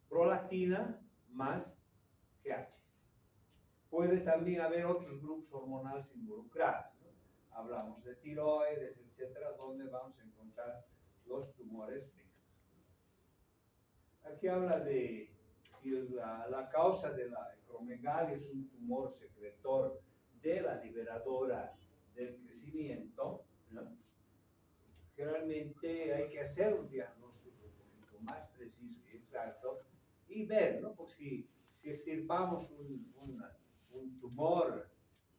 Prolactina más GH. Puede también haber otros grupos hormonales involucrados, ¿no? Hablamos de tiroides, etcétera, donde vamos a encontrar los tumores mixtos. Aquí habla de si la causa de la acromegalia es un tumor secretor de la liberadora del crecimiento, ¿no? Generalmente hay que hacer un diagnóstico un poquito más preciso y exacto y ver, ¿no? Porque si extirpamos un tumor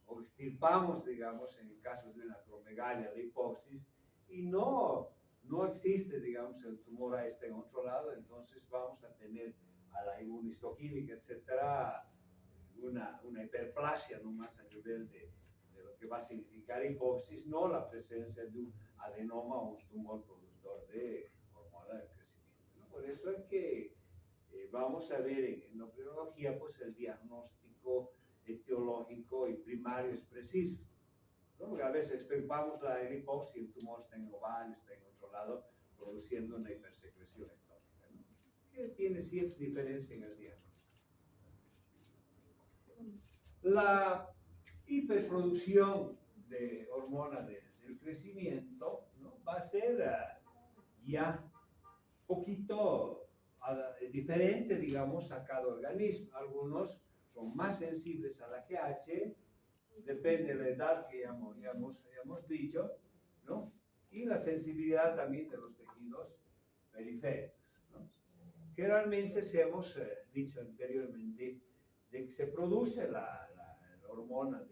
o extirpamos, digamos, en el caso de una acromegalia, la hipófisis, y no existe, digamos, el tumor ahí está en otro lado, entonces vamos a tener a la inmunistoquímica, etcétera, una hiperplasia nomás a nivel de lo que va a significar hipófisis, no la presencia de un adenoma o un tumor productor de hormona del crecimiento, ¿no? Por eso es que vamos a ver en endocrinología, pues el diagnóstico etiológico y primario es preciso, ¿no? Porque a veces extirpamos la hipófisis y el tumor está en ovario, está en otro lado, produciendo una hipersecreción ectópica, ¿no? Que tiene cierta diferencia en el diagnóstico. La hiperproducción de hormona del crecimiento, ¿no? Va a ser ya poquito diferente, digamos, a cada organismo. Algunos son más sensibles a la GH, depende de la edad que ya hemos dicho, ¿no? Y la sensibilidad también de los tejidos periféricos, ¿no? Generalmente se hemos dicho anteriormente de que se produce la hormona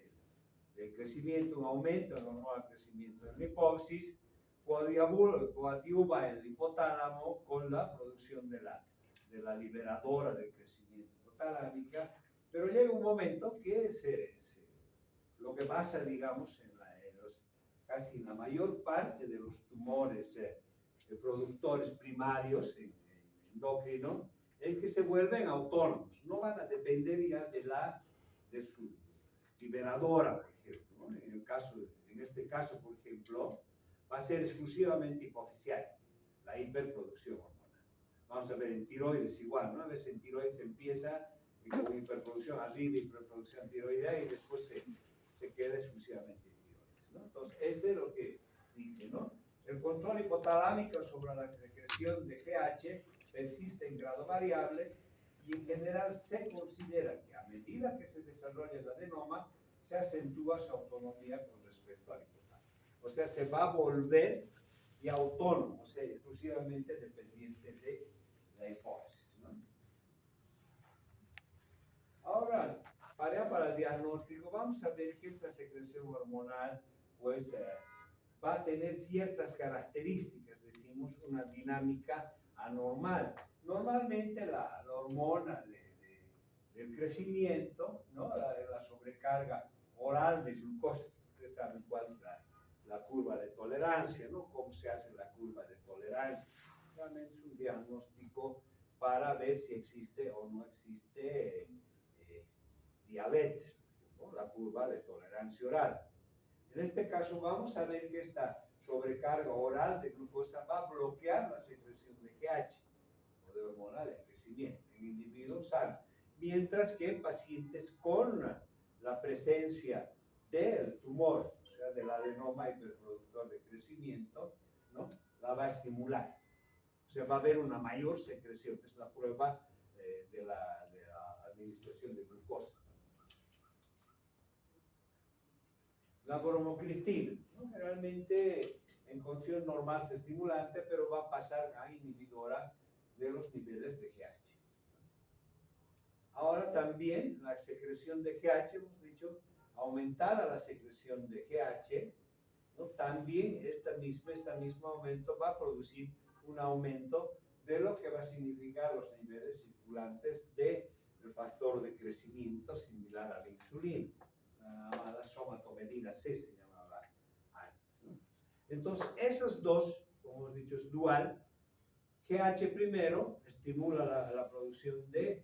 del crecimiento, un aumento en la hormona del crecimiento en la hipófisis, coadyuva el hipotálamo con la producción de la liberadora del crecimiento hipotalámica, pero llega un momento que lo que pasa, digamos, casi en la mayor parte de los tumores de productores primarios endocrino, es que se vuelven autónomos, no van a depender ya de su liberadora, por ejemplo, ¿no? En este caso, por ejemplo, va a ser exclusivamente hipofisial, la hiperproducción hormonal. Vamos a ver en tiroides igual, ¿no? A veces en tiroides empieza con hiperproducción arriba, hiperproducción tiroidea y después se queda exclusivamente en tiroides, ¿no? Entonces, ese es lo que acción hipotalámica sobre la secreción de GH persiste en grado variable y en general se considera que a medida que se desarrolla el adenoma, se acentúa su autonomía con respecto al hipotálamo. O sea, se va a volver y autónomo, o sea, exclusivamente dependiente de la hipófisis, ¿no? Ahora, para el diagnóstico, vamos a ver que esta secreción hormonal, pues, va a tener ciertas características, decimos, una dinámica anormal. Normalmente la hormona del crecimiento, ¿no? La sobrecarga oral de glucosa, ustedes saben cuál es la curva de tolerancia, ¿no? Cómo se hace la curva de tolerancia. Realmente es un diagnóstico para ver si existe o no existe diabetes, ¿no? La curva de tolerancia oral. En este caso vamos a ver que esta sobrecarga oral de glucosa va a bloquear la secreción de GH o de hormona de crecimiento en individuos sanos, mientras que en pacientes con la presencia del tumor, o sea, del adenoma hiperproductor de crecimiento, ¿no? La va a estimular. O sea, va a haber una mayor secreción, es la prueba de la administración de glucosa. La bromocriptina, ¿no? Generalmente en condición normal es estimulante, pero va a pasar a inhibidora de los niveles de GH. Ahora también la secreción de GH, hemos dicho, aumentada la secreción de GH, ¿no? También este mismo aumento va a producir un aumento de lo que va a significar los niveles circulantes del factor de crecimiento similar a la insulina. La llamada somatomedina C se llamaba antes, ¿no? Entonces, esos dos, como hemos dicho, es dual. GH primero estimula la producción de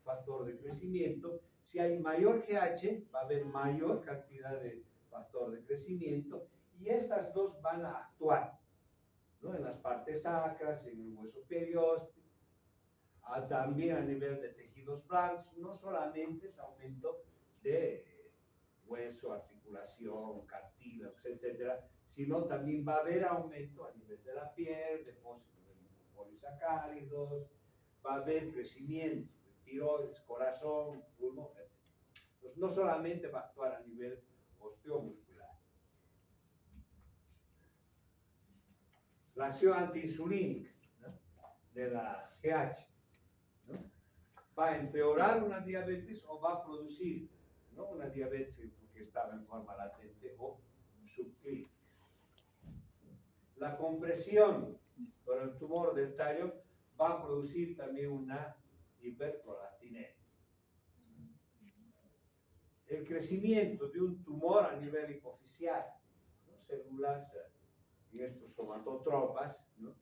factor de crecimiento. Si hay mayor GH, va a haber mayor cantidad de factor de crecimiento y estas dos van a actuar, ¿no? En las partes sacras, en el hueso periósteo, también a nivel de tejidos blancos, no solamente es aumento de hueso, articulación, cartílagos, etcétera, sino también va a haber aumento a nivel de la piel, depósito de polisacáridos, va a haber crecimiento de tiroides, corazón, pulmón, etc. Entonces, no solamente va a actuar a nivel osteomuscular. La acción antiinsulínica, ¿no? De la GH, ¿no? Va a empeorar una diabetes o va a producir, ¿no? Una diabetes que estaba en forma latente o subclínica. La compresión por el tumor del tallo va a producir también una hiperprolactinemia. El crecimiento de un tumor a nivel hipoficial, ¿no? Células en estos somatotropas, ¿no?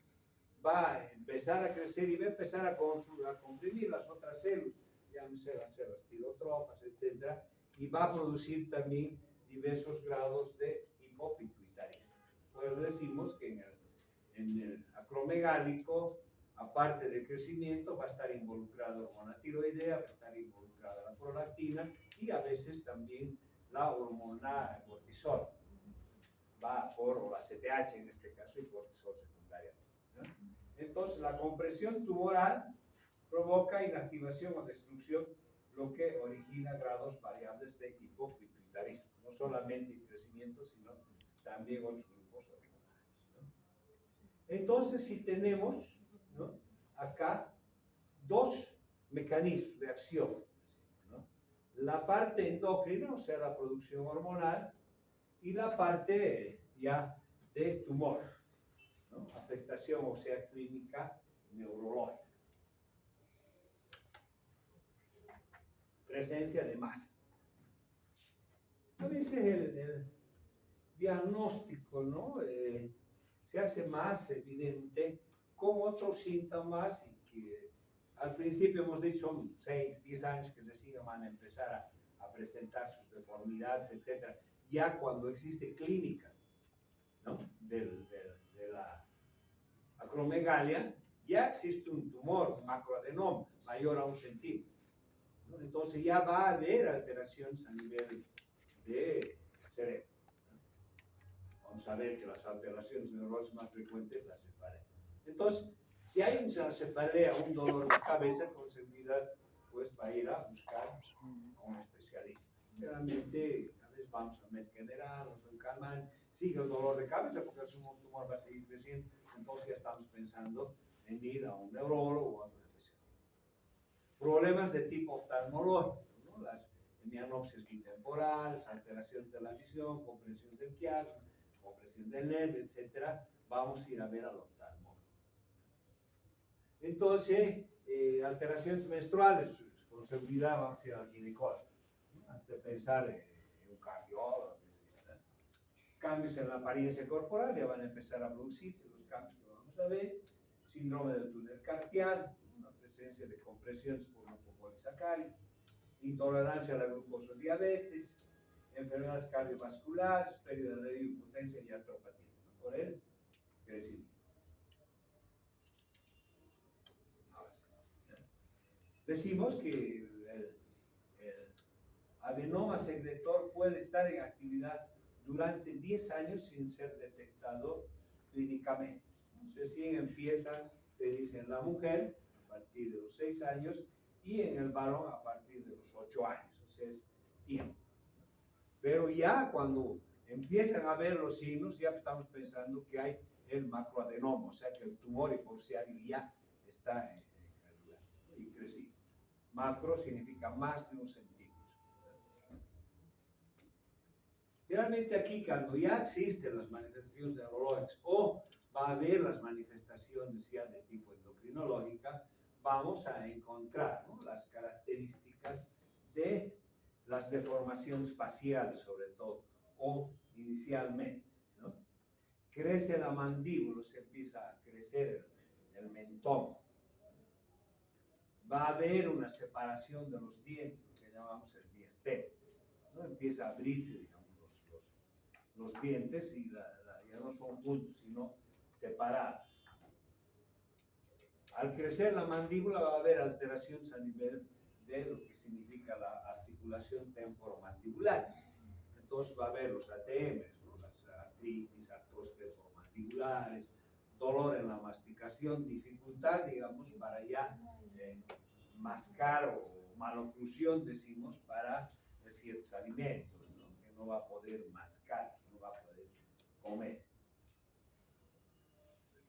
Va a empezar a crecer y va a empezar a comprimir las otras células, llámese las células tirotropas, etc. Y va a producir también diversos grados de hipopituitarismo. Pues decimos que en el acromegálico, aparte del crecimiento, va a estar involucrada la hormona tiroidea, va a estar involucrada la prolactina y a veces también la hormona cortisol, o la CTH en este caso, y cortisol secundaria, ¿no? Entonces, la compresión tumoral provoca inactivación o destrucción, lo que origina grados variables de hipopituitarismo, no solamente el crecimiento, sino también otros grupos hormonales, ¿no? Entonces, si tenemos, ¿no? Acá dos mecanismos de acción, ¿no? La parte endocrina, o sea, la producción hormonal, y la parte ya de tumor, ¿no? Afectación, o sea, clínica neurológica. Presencia de masa. A veces el diagnóstico, ¿no? Se hace más evidente con otros síntomas y que al principio hemos dicho son 6, 10 años que recién van a empezar a presentar sus deformidades, etc. Ya cuando existe clínica, ¿no? de la acromegalia, ya existe un tumor, un macroadenoma mayor a 1 centímetro, ¿no? Entonces ya va a haber alteraciones a nivel de cerebro, ¿no? vamos a ver que las alteraciones neurológicas más frecuentes las cefaleas. Entonces, si hay una cefalea, un dolor de cabeza, con seguridad, pues va a ir a buscar a un especialista. Generalmente, a veces vamos al médico general, nos calman, sigue el dolor de cabeza porque el tumor va a seguir creciendo, entonces ya estamos pensando en ir a un neurólogo o a otro especialista. Problemas de tipo oftalmológico, ¿no? Las hemianopsias bitemporales, alteraciones de la visión, compresión del quiasma, compresión del nervio, etc. Vamos a ir a ver al oftalmólogo. Entonces, alteraciones menstruales, con seguridad vamos a ir al ginecólogo, ¿no? Antes de pensar en un cardiólogo. Cambios en la apariencia corporal, ya van a empezar a producirse los cambios que vamos a ver. Síndrome del túnel carpiano, una presencia de compresiones por mucopolisacáridos, intolerancia a la glucosa, diabetes, enfermedades cardiovasculares, pérdida de impotencia y artropatía, ¿no? Por el crecimiento. Decimos que el adenoma secretor puede estar en actividad durante 10 años sin ser detectado clínicamente. Recién empieza, se dice en la mujer, a partir de los 6 años, y en el varón a partir de los 8 años, o sea, es tiempo. Pero ya cuando empiezan a ver los signos, ya estamos pensando que hay el macroadenoma, o sea que el tumor hipoxiario ya está en el lugar y crecido. Macro significa más de 1 centímetro. Realmente aquí, cuando ya existen las manifestaciones neurológicas o va a haber las manifestaciones ya de tipo endocrinológica, vamos a encontrar, ¿no?, las características de las deformaciones faciales, sobre todo, o inicialmente, ¿no? Crece la mandíbula, se empieza a crecer el mentón. Va a haber una separación de los dientes, lo que llamamos el diastema, ¿no? Empieza a abrirse, digamos, los dientes y ya no son juntos, sino separados. Al crecer la mandíbula va a haber alteraciones a nivel de lo que significa la articulación temporomandibular. Entonces va a haber los ATMs, ¿no?, las artritis, artrosis temporomandibulares, dolor en la masticación, dificultad, digamos, para ya mascar o maloclusión, decimos, para ciertos alimentos, ¿no?, que no va a poder mascar, no va a poder comer.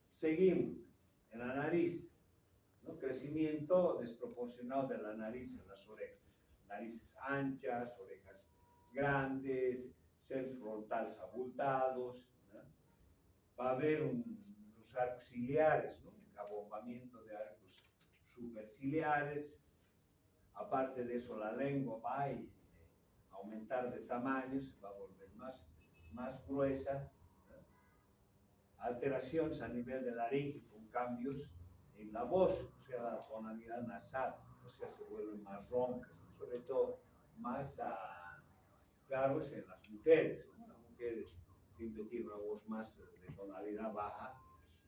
Seguimos en la nariz, ¿no? Crecimiento desproporcionado de la nariz en las orejas. Narices anchas, orejas grandes, senos frontales abultados, ¿no? Va a haber los arcos ciliares, ¿no?, abombamiento de arcos superciliares. Aparte de eso, la lengua va a aumentar de tamaño, se va a volver más gruesa, ¿no? Alteraciones a nivel de laringe con cambios en la voz, o sea, la tonalidad nasal, o sea, se vuelven más roncas, sobre todo más claros en las mujeres, ¿no? Las mujeres siempre tienen una voz más de tonalidad baja,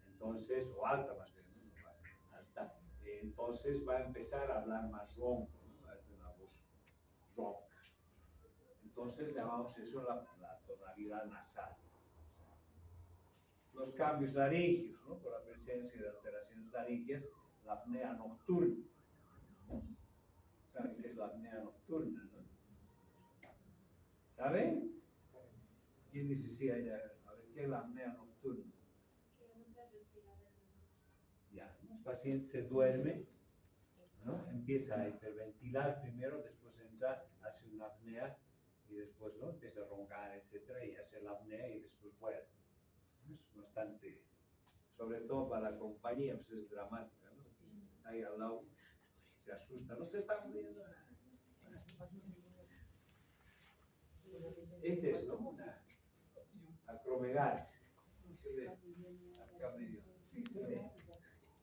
entonces, o alta más bien, ¿no? Alta. Entonces va a empezar a hablar más ronco, ¿no? Va a tener una voz ronca. Entonces llamamos eso la tonalidad nasal. Los cambios laringios, ¿no?, por la presencia de alteraciones laringias, la apnea nocturna. ¿Saben qué es la apnea nocturna, no? ¿Saben? ¿Quién dice sí allá? A ver, ¿qué es la apnea nocturna? Ya, el paciente se duerme, ¿no? Empieza a hiperventilar primero, después entra, hace una apnea y después, ¿no?, empieza a roncar, etcétera, y hace la apnea y después vuelve. Es bastante, sobre todo para la compañía, pues es dramática, ¿no? Está ahí al lado, se asusta, no se está muriendo. Este es, ¿no?, una acromegalia. Se ve acá medio, sí, se ve,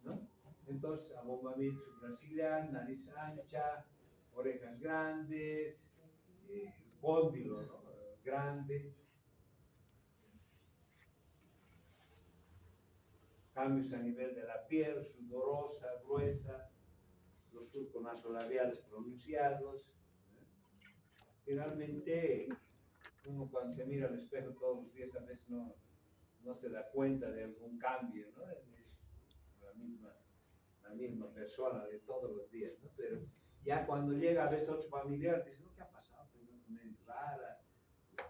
¿no? Entonces, abombamiento supraciliar, nariz ancha, orejas grandes, cóndilo, ¿no?, grande. Cambios a nivel de la piel, sudorosa, gruesa, los surcos nasolabiales pronunciados. Finalmente, uno cuando se mira al espejo todos los días a veces no se da cuenta de algún cambio, ¿no? La misma persona de todos los días, ¿no? Pero ya cuando llega a veces otro familiar, dice, ¿no? ¿Qué ha pasado? Tú medio rara,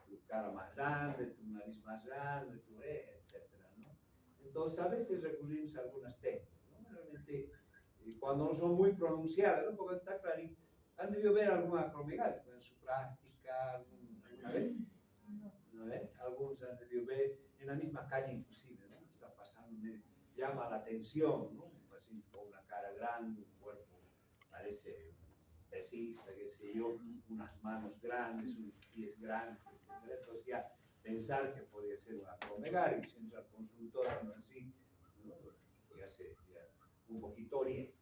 tu cara más grande, tu nariz más grande, tu oreja, etcétera, ¿no? Entonces a veces recurrimos a algunas técnicas, ¿no? Realmente, cuando no son muy pronunciadas, ¿no? Porque está claro, han debido ver alguna acromegalia en su práctica alguna vez, ¿no? Algunos han debido ver en la misma calle inclusive, ¿no? Está pasando, llama la atención, ¿no? Un paciente con una cara grande, un cuerpo parece pesista, qué sé yo, unas manos grandes, unos pies grandes, etc. Entonces ya pensar que podría ser una acromegalia, y si entra al consultorio así, ¿no? Ya un poquito oriente.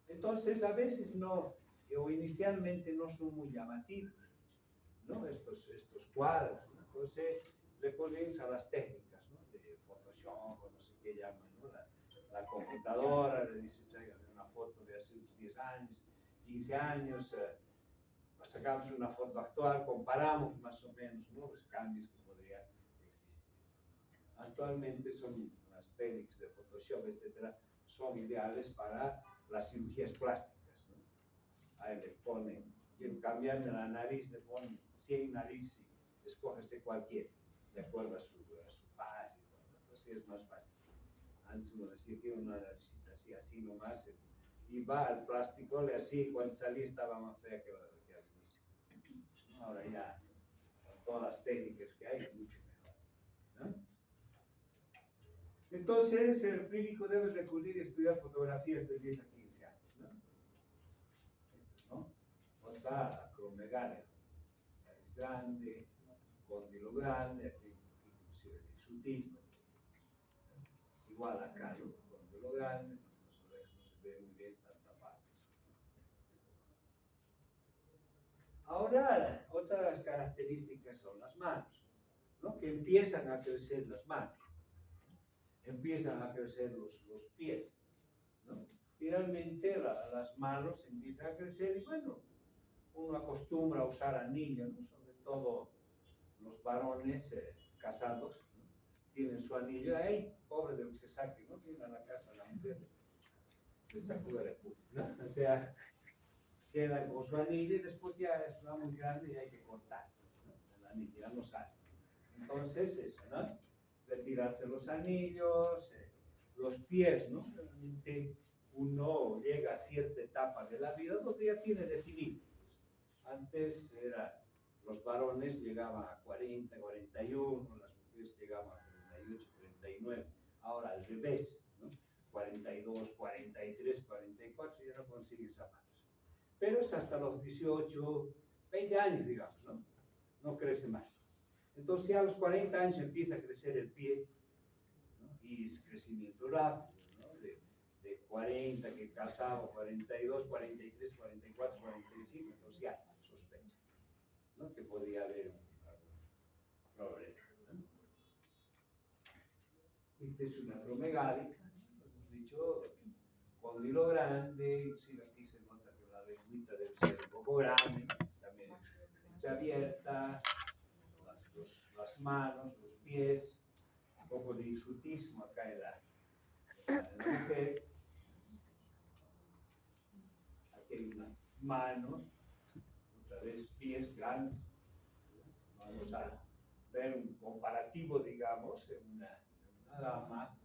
Entonces a veces no, o inicialmente no son muy llamativos, ¿no? Estos cuadros, ¿no? Entonces recurrimos a las técnicas, ¿no? De Photoshop, o no sé qué llaman, ¿no? La computadora le dice, tráigame una foto de hace unos 10 años, 15 años, sacamos una foto actual, comparamos más o menos, ¿no? Los cambios que podrían existir. Actualmente son las técnicas de Photoshop, etcétera, son ideales para las cirugías plásticas, ¿no? Ahí le ponen, quiero cambiarme la nariz, le ponen 100 narices, escógese cualquiera, de acuerdo a su faz y todo, ¿no? Así es más fácil. Antes uno decía que una naricita así nomás, y va al plástico, le así, cuando salía estaba más fea que al inicio. Ahora ya, con todas las técnicas que hay, mucho mejor, ¿no? Entonces, el clínico debe recurrir a estudiar fotografías de 10 a 15 años, ¿no? ¿No? Otra acromegalia, es grande, cóndilo grande, aquí inclusive sutil, igual acá, ¿no? Cóndilo grande, las orejas no se ve muy bien, están tapadas. Ahora, otra de las características son las manos, ¿no? Que empiezan a crecer las manos, empiezan a crecer los pies, ¿no? Finalmente las manos empiezan a crecer y bueno, uno acostumbra a usar anillos, ¿no? Sobre todo los varones casados, ¿no? Tienen su anillo, ahí, pobre de lo que se saque, ¿no? Tiene a la casa la mujer, le sacude la puta, ¿no? O sea, queda con su anillo y después ya es muy grande y hay que cortar, ¿no? El anillo ya no sale. Entonces, eso, ¿no? Retirarse los anillos, los pies, ¿no? Realmente uno llega a cierta etapa de la vida donde ya tiene definido. Antes los varones llegaban a 40, 41, las mujeres llegaban a 38, 39. Ahora al revés, ¿no? 42, 43, 44 ya no consiguen zapatos. Pero es hasta los 18, 20 años, digamos, ¿no? No crece más. Entonces ya a los 40 años empieza a crecer el pie, ¿no? Y es crecimiento rápido, ¿no? De 40 que calzaba, 42, 43, 44, 45, entonces ya sospecha, ¿no? Que podía haber algún problema, ¿no? Esta es una acromegálica, hemos dicho, cóndilo grande, si aquí se nota que la lengüita debe ser un poco grande, también está abierta, las manos, los pies, un poco de hirsutismo acá en la mujer. Aquí hay una mano, otra vez pies grandes. Vamos a ver un comparativo, digamos, en una dama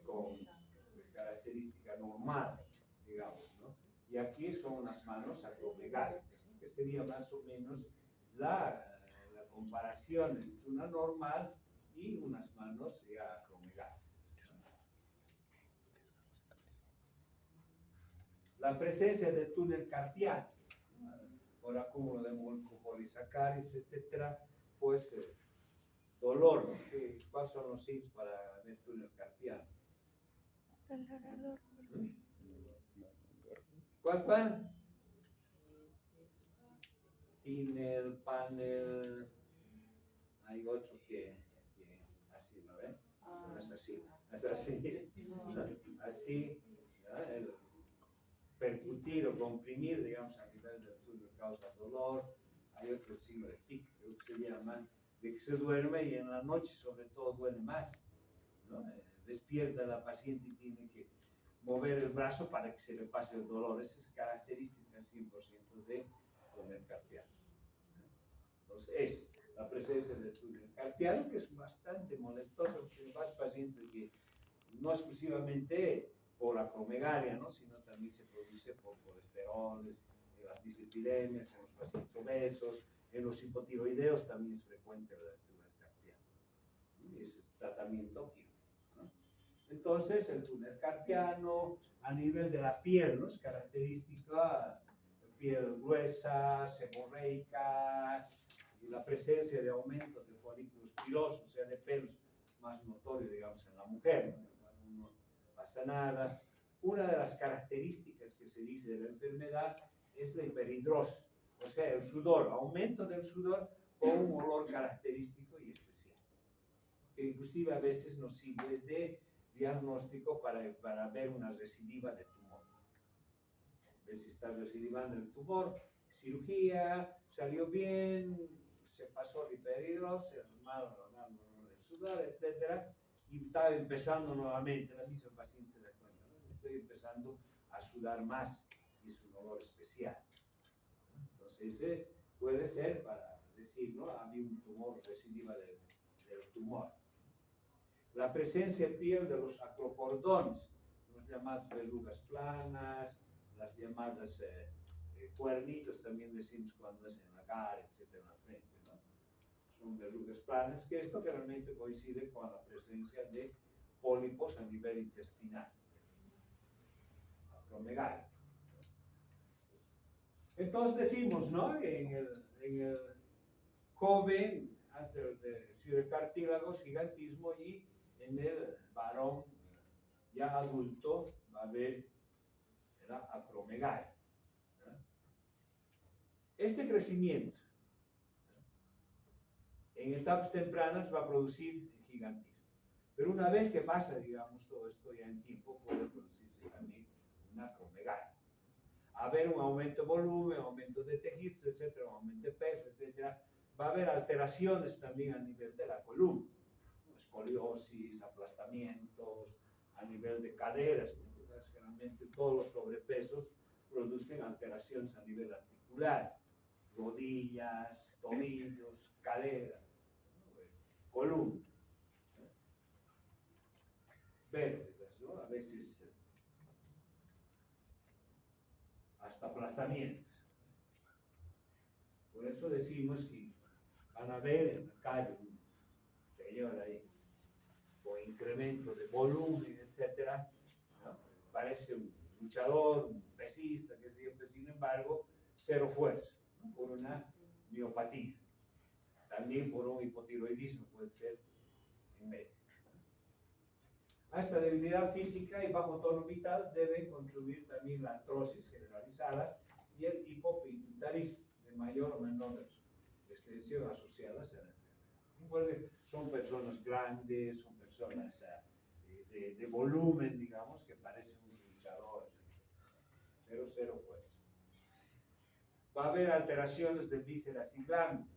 con característica normal, digamos, ¿no? Y aquí son unas manos acromegálicas, ¿no? Que sería más o menos la comparación entre una normal y unas manos ya acromegálicas. La presencia del túnel carpiano, por acúmulo de mucopolisacáridos, etcétera, pues dolor, ¿no? ¿Cuáles son los signos para el túnel carpiano? ¿Cuál? En el panel hay otro que así, ¿no ven? No es así, es así, así, ¿no? El percutir o comprimir, digamos, a nivel del túnel causa dolor. hay otro signo de tic, creo que se llama, de que se duerme y en la noche sobre todo duele más, ¿no? Despierta la paciente y tiene que mover el brazo para que se le pase el dolor. Esa es característica 100% de túnel carpiano. Entonces, eso, la presencia del túnel carpiano, que es bastante molestoso, porque hay más pacientes que no exclusivamente por acromegalia, ¿no? Sino también se produce por colesteroles, en las dislipidemias, en los pacientes obesos, en los hipotiroideos también es frecuente el túnel carpiano. Es tratamiento quirúrgico, ¿no? Entonces, el túnel carpiano a nivel de la piel, ¿no? Es característica, piel gruesa, seborreica, y la presencia de aumento de folículos pilosos, o sea, de pelos más notorio, digamos, en la mujer, ¿no? No pasa nada. Una de las características que se dice de la enfermedad es la hiperhidrosis, o sea, el sudor, aumento del sudor con un olor característico y especial, que inclusive a veces nos sirve de diagnóstico para ver una recidiva de tumor. Ver si está recidivando el tumor, cirugía, salió bien, se pasó la hiperhidrosis, el mal del sudor, etc. Y está empezando nuevamente, la misma paciente se da cuenta, ¿no? Estoy empezando a sudar más y es un olor especial. Entonces, puede ser para decir, ¿no? Había un tumor, recidiva del tumor. La presencia en piel de los acrocordones, las llamadas verrugas planas, las llamadas cuernitos, también decimos cuando es en la cara, etcétera, en la frente, ¿no? Son verrugas planas, que esto realmente coincide con la presencia de pólipos a nivel intestinal, acromegalia. Entonces decimos, ¿no? En el joven, antes de cartílagos, gigantismo, y en el varón ya adulto va a haber la acromegalia. Este crecimiento en etapas tempranas va a producir gigantismo. Pero una vez que pasa, digamos, todo esto ya en tiempo, puede producirse también una acromegalia. Haber un aumento de volumen, aumento de tejidos, etcétera, un aumento de peso, etcétera. Va a haber alteraciones también a nivel de la columna, escoliosis, aplastamientos, a nivel de caderas, ¿no? Generalmente todos los sobrepesos producen alteraciones a nivel articular, rodillas, tobillos, cadera, ¿no? Columna, ¿no? Vértebras, ¿no? A veces hasta aplastamientos. Por eso decimos que van a ver en la calle un señor ahí con incremento de volumen, etcétera, ¿no? Parece un luchador, un pesista, que siempre, sin embargo, cero fuerza, ¿no? Por una miopatía. También por un hipotiroidismo puede ser en medio. A esta debilidad física y bajo tono vital deben contribuir también la artrosis generalizada y el hipopituitarismo de mayor o menor extensión asociadas a la enfermedad. Son personas grandes, son personas de volumen, digamos, que parecen unos luchadores. Cero fuerza. Va a haber alteraciones de vísceras y glándulas,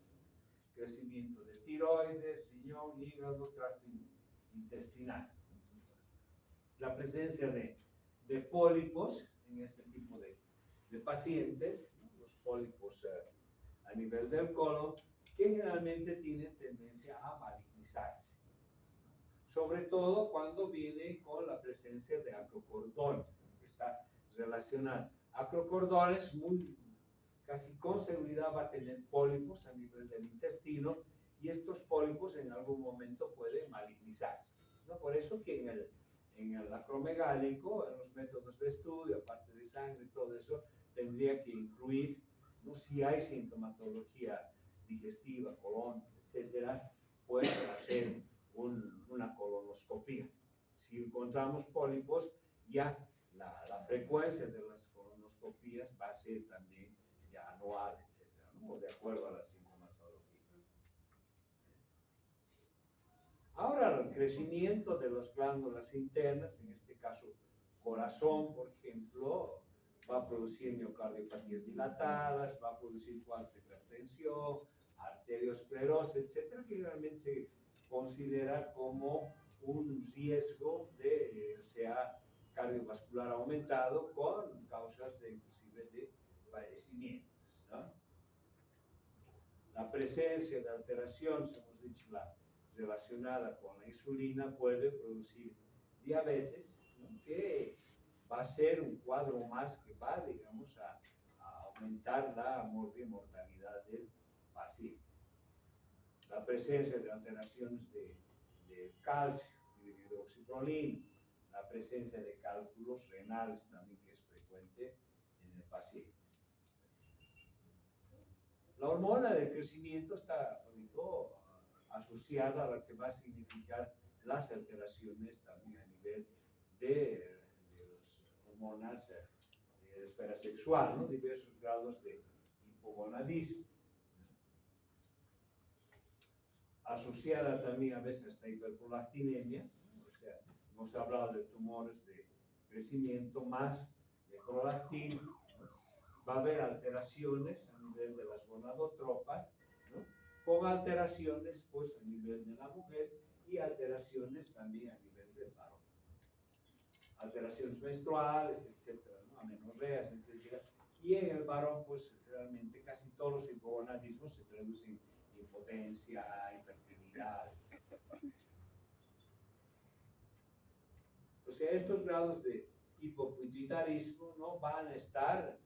crecimiento de tiroides, riñón, hígado, tracto intestinal. La presencia de pólipos en este tipo de pacientes, ¿no? Los pólipos a nivel del colon, que generalmente tienen tendencia a malignizarse, sobre todo cuando viene con la presencia de acrocordón, que está relacionado. Acrocordones casi con seguridad va a tener pólipos a nivel del intestino, y estos pólipos en algún momento pueden malignizarse, ¿no? Por eso que en el acromegálico, en los métodos de estudio, aparte de sangre y todo eso, tendría que incluir, ¿no? Si hay sintomatología digestiva, colon, etcétera, puede hacer una colonoscopía. Si encontramos pólipos, ya la frecuencia de las colonoscopías va a ser también ya anual, etcétera, ¿no? De acuerdo a la sintomatología. Ahora, el crecimiento de las glándulas internas, en este caso corazón, por ejemplo, va a producir miocardiopatías dilatadas, va a producir cuadros de hipertensión, arteriosclerosis, etcétera, que realmente se considera como un riesgo de sea cardiovascular aumentado con causas de inclusive de padecimientos, ¿no? La presencia de alteraciones, hemos dicho, relacionada con la insulina puede producir diabetes, ¿no? Que va a ser un cuadro más que va, digamos, a aumentar la mortalidad del paciente. La presencia de alteraciones de calcio y de hidroxiprolina, la presencia de cálculos renales también, que es frecuente en el paciente. La hormona del crecimiento está asociada a lo que va a significar las alteraciones también a nivel de las hormonas de la esfera sexual, ¿no? Diversos grados de hipogonadismo. Asociada también a veces a esta hiperprolactinemia, ¿no? O sea, hemos hablado de tumores de crecimiento más de prolactina, ¿no? Va a haber alteraciones a nivel de las gonadotropas, ¿no? Con alteraciones pues a nivel de la mujer y alteraciones también a nivel del varón. Alteraciones menstruales, etcétera, ¿no? Amenorreas, etcétera. Y en el varón pues realmente casi todos los hipogonadismos se traducen en impotencia, infertilidad. O sea, estos grados de hipopituitarismo, ¿no? Van a estar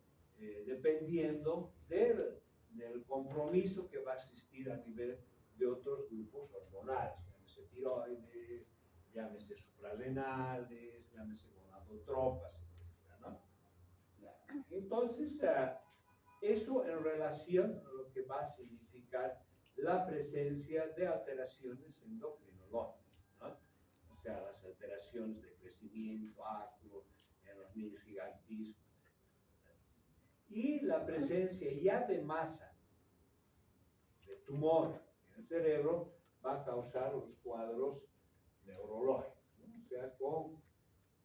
dependiendo del compromiso que va a existir a nivel de otros grupos hormonales, llámese tiroides, llámese suprarrenales, llámese gonadotropas, etc., ¿no? Entonces, eso en relación a lo que va a significar la presencia de alteraciones endocrinológicas, ¿no? O sea, las alteraciones de crecimiento, ácido, en los niños gigantismo, y la presencia ya de masa de tumor en el cerebro va a causar los cuadros neurológicos, ¿no? O sea,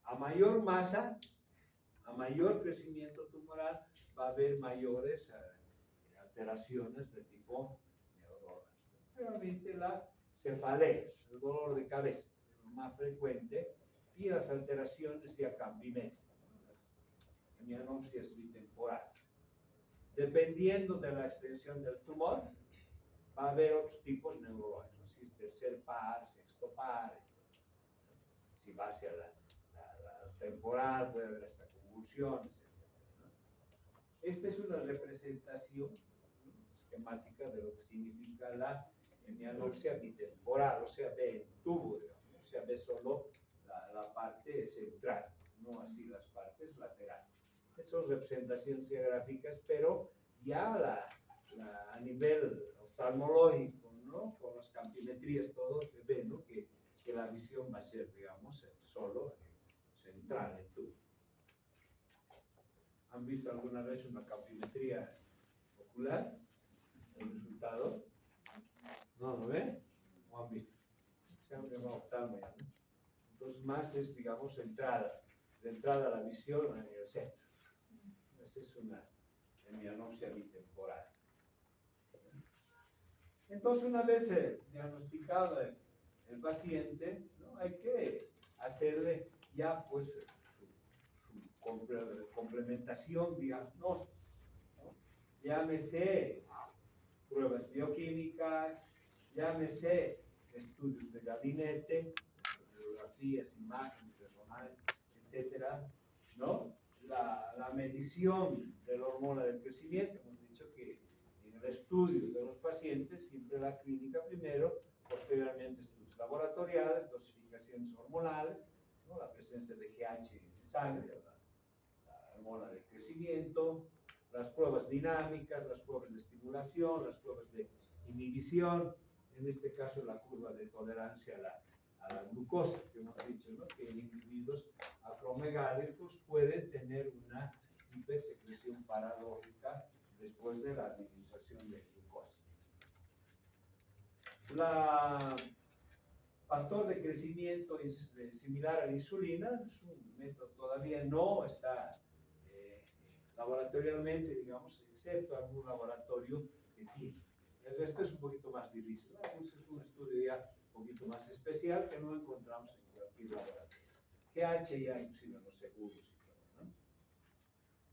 a mayor masa, a mayor crecimiento tumoral, va a haber mayores alteraciones de tipo neurológico. Realmente la cefalea, el dolor de cabeza, es lo más frecuente, y las alteraciones ya cambimétricas, ¿no? Las hemianopsias bitemporales. Dependiendo de la extensión del tumor, va a haber otros tipos neurológicos, si es tercer par, sexto par, etc. Si va hacia la temporal, puede haber hasta convulsiones, etc., ¿no? Esta es una representación, ¿no?, esquemática de lo que significa la hemianopsia bitemporal, o sea, ve el tubo, digamos, o sea, ve solo la parte central, no así las partes laterales. Estas son representaciones geográficas, pero ya a nivel oftalmológico, ¿no?, con las campimetrías, todo se ve, ¿no?, que la visión va a ser, digamos, solo central en tubo. ¿Han visto alguna vez una campimetría ocular? ¿El resultado? ¿No lo ven? ¿O han visto? Se llama oftalmo ya, ¿no? Entonces, más es, digamos, centrada la visión en el centro. Esa es una hemianopsia bitemporal. Entonces, una vez diagnosticado el paciente, ¿no?, hay que hacerle ya pues su complementación diagnóstica, ¿no? Llámese pruebas bioquímicas, llámese estudios de gabinete, radiografías, imágenes, resonancias, etcétera, ¿no? La medición de la hormona del crecimiento. Hemos dicho que en el estudio de los pacientes, siempre la clínica primero, posteriormente estudios laboratoriales, dosificaciones hormonales, ¿no?, la presencia de GH en sangre, la hormona del crecimiento, las pruebas dinámicas, las pruebas de estimulación, las pruebas de inhibición, en este caso la curva de tolerancia a la glucosa, que hemos dicho, ¿no?, que en individuos acromegálicos pueden tener una hipersecreción paradójica después de la administración de glucosa. Factor de crecimiento es similar a la insulina, es un método todavía no está laboratorialmente, digamos, excepto algún laboratorio que tiene. El resto es un poquito más difícil, ¿no? Entonces es un estudio ya un poquito más especial que no encontramos en cualquier laboratorio. GH ya inclusive en los seguros y todo, ¿no?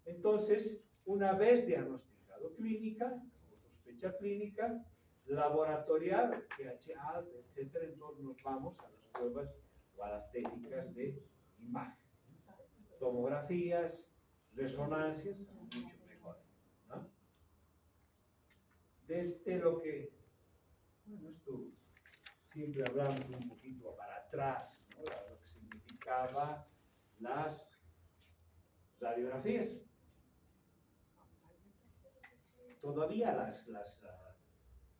Entonces, una vez diagnosticado clínica, o sospecha clínica, laboratorial, GH alta, etc., entonces nos vamos a las pruebas o a las técnicas de imagen. Tomografías, resonancias, mucho mejor, ¿no? Desde lo que, bueno, esto siempre hablamos un poquito para atrás, ¿no? Lo que significaba las radiografías. Todavía las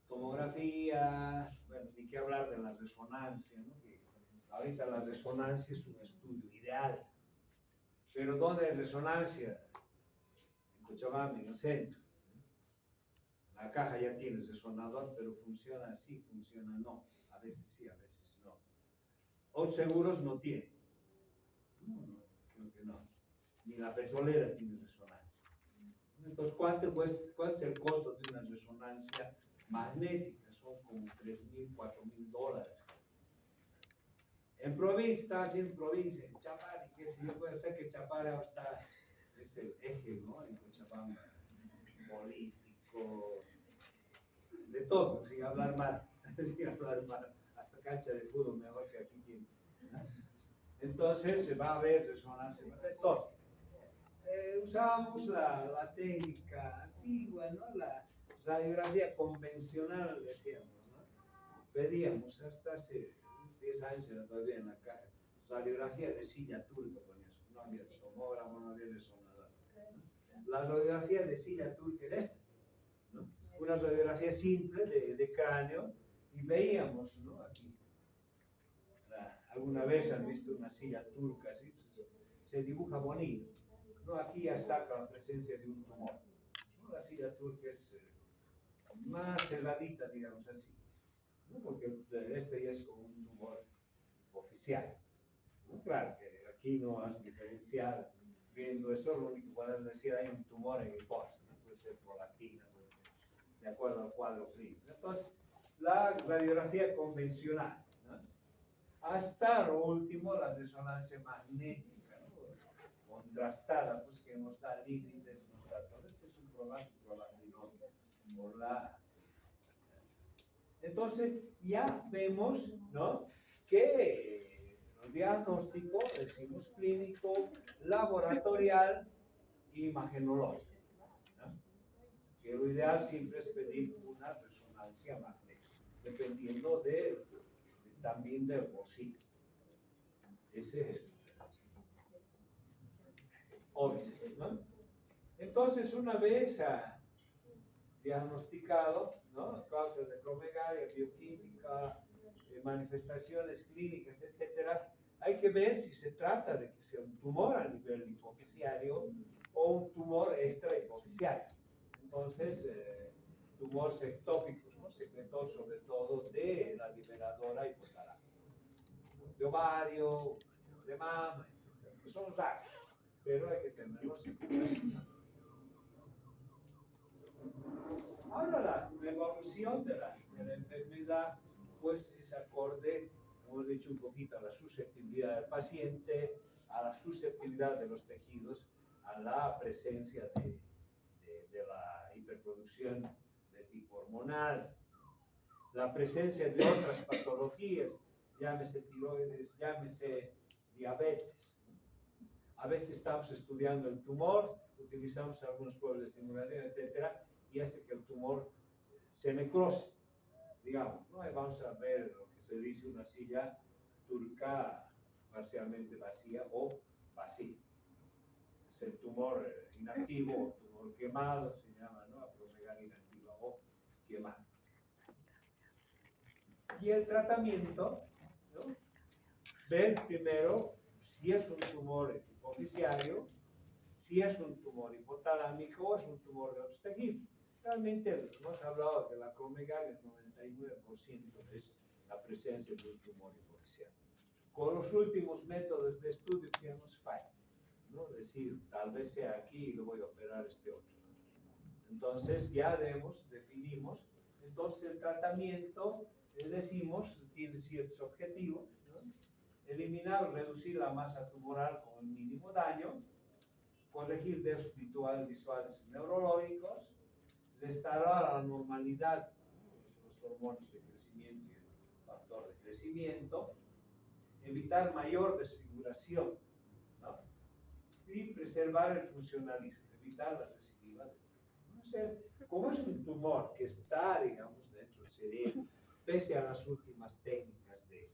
tomografías, bueno, ni que hablar de la resonancia, ¿no? Que ahorita la resonancia es un estudio ideal. Pero ¿dónde hay resonancia? En Cochabamba, en el centro. La caja ya tiene resonador, pero funciona así, funciona no. A veces sí, a veces no. Otros seguros no tienen. No, creo que no. Ni la petrolera tiene resonancia. Entonces, ¿cuánto es el costo de una resonancia magnética? Son como $3,000, $4,000. En provincia, en provincia, en Chapare, que si yo puedo ser que Chapare ahora está, es el eje, ¿no? En Cochabamba, político, de todo, sin hablar mal, hasta cancha de fútbol mejor que aquí tiene. Entonces se va a ver resonancia de todo. Usábamos la técnica antigua, ¿no? La radiografía convencional, decíamos, ¿no? Pedíamos hasta hace 10 años, era todavía en la caja, radiografía de silla turca, poníamos, no había tomógrafo, no había resonador. La radiografía de silla turca era esta, ¿no? Una radiografía simple de cráneo, y veíamos, ¿no? Aquí, alguna vez han visto una silla turca, así, pues, se dibuja bonito, ¿no? Aquí ya está con la presencia de un tumor, ¿no? La silla turca es más cerradita, digamos así, ¿no? Porque este ya es como un tumor oficial, ¿no? Claro que aquí no vas a diferenciar viendo eso, lo único que puedes decir hay un tumor en hipótesis, ¿no? Puede ser prolactina, puede ser de acuerdo al cuadro clínico. Entonces, la radiografía convencional, ¿no? Hasta lo último, la resonancia magnética, ¿no? Contrastada, pues que nos da límites, nos da todo. Este es un prolactinómetro por la... Entonces, ya vemos, ¿no? Que el diagnóstico, decimos clínico, laboratorial e imagenológico, ¿no? Que lo ideal siempre es pedir una resonancia magnética, dependiendo también del bolsillo. Ese es obvio, ¿no? Entonces, una vez diagnosticado, ¿no? Causas de cromegalia, bioquímica, manifestaciones clínicas, etcétera, hay que ver si se trata de que sea un tumor a nivel hipoficiario o un tumor extrahipoficiario. Entonces, tumores ectópicos, ¿no? Secretor sobre todo de la liberadora hipotalámica, de ovario, de mama, etcétera, que son raros, pero hay que tenerlos en cuenta. Ahora la evolución de la enfermedad, pues es acorde, hemos dicho un poquito, a la susceptibilidad del paciente, a la susceptibilidad de los tejidos, a la presencia de la hiperproducción de tipo hormonal, la presencia de otras patologías, llámese tiroides, llámese diabetes. A veces estamos estudiando el tumor, utilizamos algunos pruebas de estimulación, etcétera, y hace que el tumor se necrose, digamos, ¿no? Vamos a ver lo que se dice una silla turca parcialmente vacía o vacía. Es el tumor inactivo o tumor quemado, se llama, ¿no? Acromegalia inactiva o quemada. Y el tratamiento, ¿no? Ver primero si es un tumor hipoficiario, si es un tumor hipotalámico o es un tumor de otros tejidos. Realmente hemos hablado que la acromegalia, el 99% es la presencia de un tumor hipoficiario. Con los últimos métodos de estudio que hemos fallado, ¿no? Decir, tal vez sea aquí y lo voy a operar este otro. Entonces ya definimos, entonces el tratamiento, decimos, tiene ciertos objetivos, ¿no? Eliminar o reducir la masa tumoral con el mínimo daño, corregir déficits visuales y neurológicos, restaurar a la normalidad los hormonas de crecimiento y el factor de crecimiento, evitar mayor desfiguración, ¿no? Y preservar el funcionalismo, evitar la recidiva. O sea, como es un tumor que está, digamos, dentro del cerebro, pese a las últimas técnicas de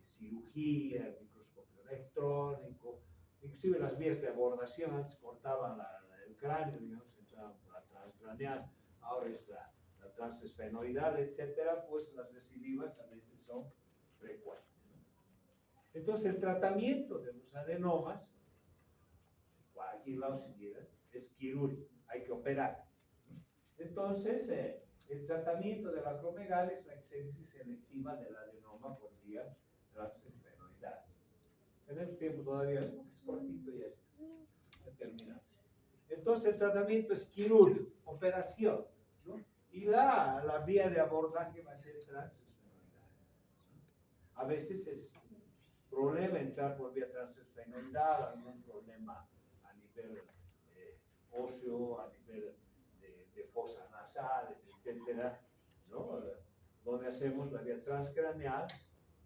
cirugía, el microscopio electrónico, inclusive las vías de abordación, antes cortaban el cráneo, digamos, entraban por la transcraneal, ahora es la transesfenoidal, etcétera, pues las recidivas a veces son frecuentes. Entonces, el tratamiento de los adenomas, cualquier lado si quieran, es quirúrgico, hay que operar. Entonces, el tratamiento de la acromegalia es la exéresis selectiva del adenoma por vía transesfenoidal. Tenemos tiempo todavía, es cortito y esto. Ya terminamos. Entonces, el tratamiento es quirúrgico, operación, ¿no? Y la vía de abordaje va a ser transesfenoidal. A veces es problema entrar por vía transesfenoidal, algún problema a nivel óseo, a nivel de fosa nasal, etcétera, ¿no? Donde hacemos la vía transcraneal,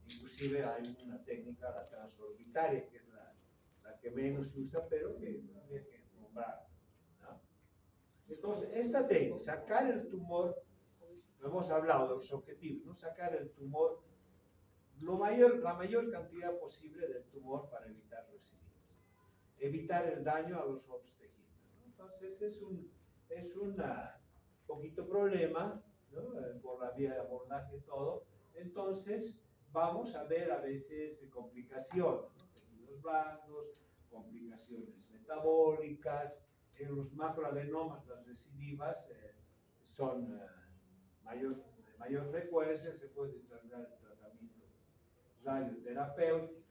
inclusive hay una técnica, la transorbitaria, que es la que menos se usa, pero que habría que nombrar, ¿no? Entonces, esta técnica, sacar el tumor, hemos hablado de los objetivos, ¿no? Sacar el tumor, la mayor cantidad posible del tumor para evitar recidivas, evitar el daño a los otros tejidos, ¿no? Entonces, es un poquito problema, ¿no? Por la vía de abordaje y todo. Entonces, vamos a ver a veces complicaciones, ¿no? Tejidos blandos, complicaciones metabólicas. En los macroadenomas, las recidivas son de mayor frecuencia, se puede tratar el tratamiento radioterapéutico,